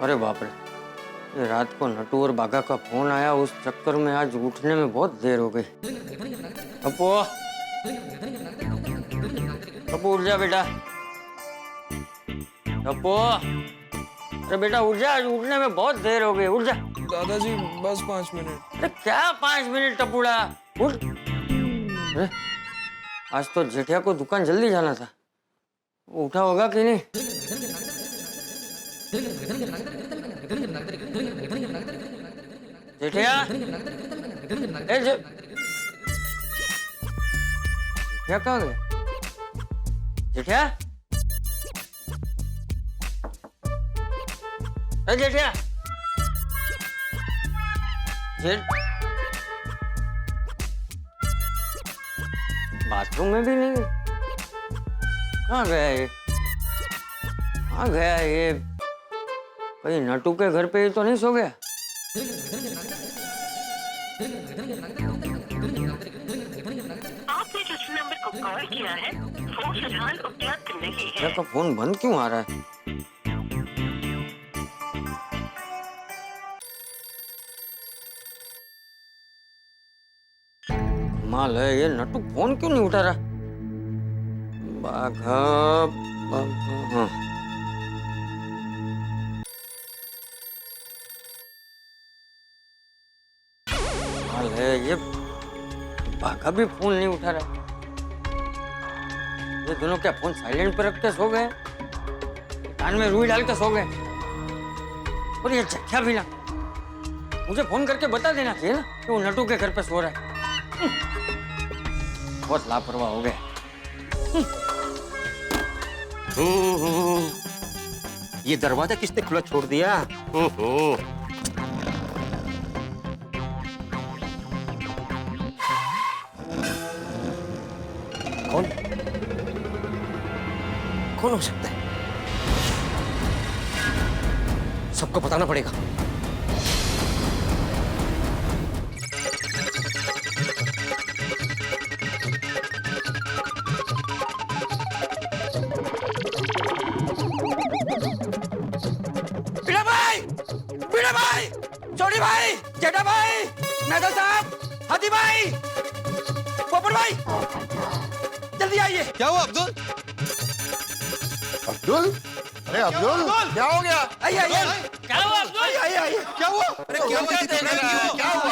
अरे बाप रे, ये रात को नटू और बागा का फोन आया, उस चक्कर में आज उठने में बहुत देर हो गई। अपू, अपू उठ जा बेटा। अपू, अरे बेटा उठ जा, आज उठने में बहुत देर हो गई, उठ जा। दादाजी बस 5 मिनट। अरे क्या 5 मिनट टपूड़ा, उठ। अरे आज तो जेठिया को दुकान जल्दी जाना था, वो उठा होगा कि नहीं? जेठिया, जेठिया कहाँ गया? जेठिया, जेठिया, बाथरूम में भी नहीं, कहाँ गया ये? कहाँ गया ये? कहीं नटू के घर पे ही तो नहीं सो गया? आपने जिस नंबर को कॉल किया है वो फिलहाल उपलब्ध नहीं है। मेरा फोन बंद क्यों आ रहा है? माल है, ये नटू फोन क्यों नहीं उठा रहा? बाघा, हाँ। माल है, ये बाघा भी फोन नहीं उठा रहा। ये दोनों क्या फोन साइलेंट पर रख के सो गए? कान में रुई डाल के सो गए? और ये जख्या भी ना, मुझे फोन करके बता देना चाहिए ना कि वो नटू के घर पे सो रहा है। बहुत लापरवाह हो गए। ये दरवाजा किसने खुला छोड़ दिया? कौन कौन हो सकता है? सबको बताना पड़ेगा। बीड़ा भाई, छोटी भाई, जेठा भाई, मैदा साहब, हाथी भाई, पोपट भाई, जल्दी आइए। क्या हुआ अब्दुल? अब्दुल? अरे अब्दुल, क्या हो गया? आइए आइए। क्या हुआ अब्दुल? आइए आइए। क्या हुआ? अरे क्या हुआ? क्या हुआ?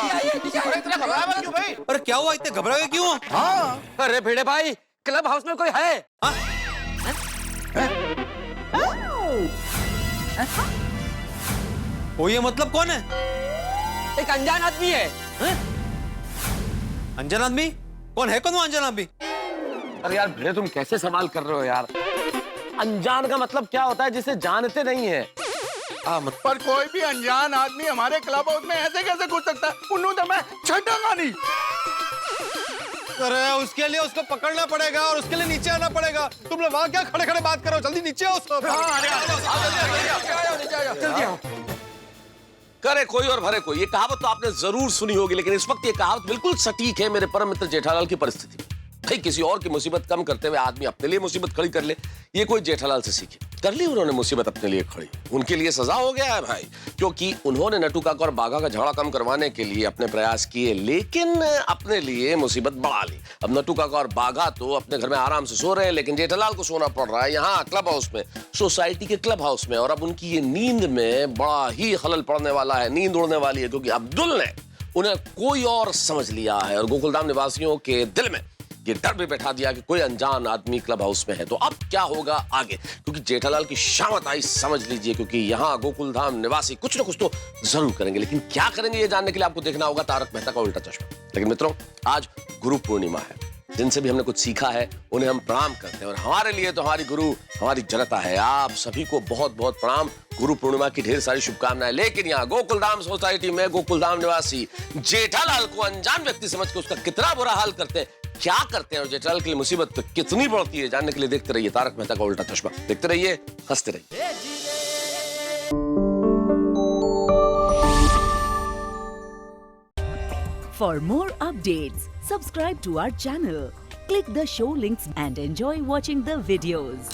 अरे इतना घबरा गए क्यों भाई? अरे क्या हुआ? इतने घबरा गए क्यों? हाँ। अरे भिड़े भाई, क्लब हाउस में कोई है? वो ये मतलब कौन है? एक अनजान आदमी है। अनजान आदमी? कौन है? कौन वो अनजान आदमी? अरे यार भिड़े, तुम कैसे सवाल कर रहे हो यार? अनजान का मतलब क्या होता है? जिसे जानते नहीं है। पर कोई भी अनजान आदमी हमारे क्लब हाउस में ऐसे कैसे घुस सकता है? उन्होंने तो मैं छटांगा नहीं। अरे उसके लिए उसको पकड़ना पड़ेगा और उसके लिए नीचे आना पड़ेगा। तुम लोग वहाँ क्या खड़े खड़े बात करो? जल्दी नीचे आओ सब। जल्दी आओ। करे कोई और भरे कोई, ये कहावत तो आपने जरूर सुनी होगी, लेकिन इस वक्त ये कहावत बिल्कुल सटीक है मेरे परम मित्र जेठालाल की परिस्थिति। भाई किसी और की मुसीबत कम करते हुए आदमी अपने लिए मुसीबत खड़ी कर ले, ये कोई जेठालाल से सीखे। कर ली उन्होंने मुसीबत अपने लिए खड़ी, उनके लिए सजा हो गया है भाई, क्योंकि उन्होंने नटू काका और बाघा का झगड़ा कम करवाने के लिए अपने प्रयास किए, लेकिन अपने लिए मुसीबत बढ़ा ली। अब नटू काका और बाघा तो अपने घर में आराम से सो रहे हैं, लेकिन जेठालाल को सोना पड़ रहा है यहाँ क्लब हाउस में, सोसाइटी के क्लब हाउस में। और अब उनकी ये नींद में बड़ा ही खलल पड़ने वाला है, नींद उड़ने वाली है, क्योंकि अब्दुल ने उन्हें कोई और समझ लिया है और गोकुलधाम निवासियों के दिल में ये डर भी बैठा दिया कि कोई अनजान आदमी क्लब हाउस में है। तो अब क्या होगा आगे, क्योंकि जेठालाल की शामत आई समझ लीजिए, क्योंकि यहाँ गोकुलधाम निवासी कुछ ना कुछ तो जरूर करेंगे, लेकिन क्या करेंगे ये जानने के लिए आपको देखना होगा तारक मेहता का उल्टा चश्मा। लेकिन मित्रों, आज गुरु पूर्णिमा है, जिनसे भी हमने कुछ सीखा है उन्हें हम प्रणाम करते हैं, और हमारे लिए तो हमारी गुरु हमारी जनता है। आप सभी को बहुत बहुत प्रणाम, गुरु पूर्णिमा की ढेर सारी शुभकामनाएं। लेकिन यहाँ गोकुलधाम सोसाइटी में गोकुलधाम निवासी जेठालाल को अनजान व्यक्ति समझ के उसका कितना बुरा हाल करते हैं, क्या करते हैं और जेठालाल के लिए मुसीबत तो कितनी बढ़ती है, जानने के लिए देखते रहिए तारक मेहता का उल्टा चश्मा। देखते रहिए, हंसते रहिए। For more updates, subscribe to our channel, click the show links and enjoy watching the videos.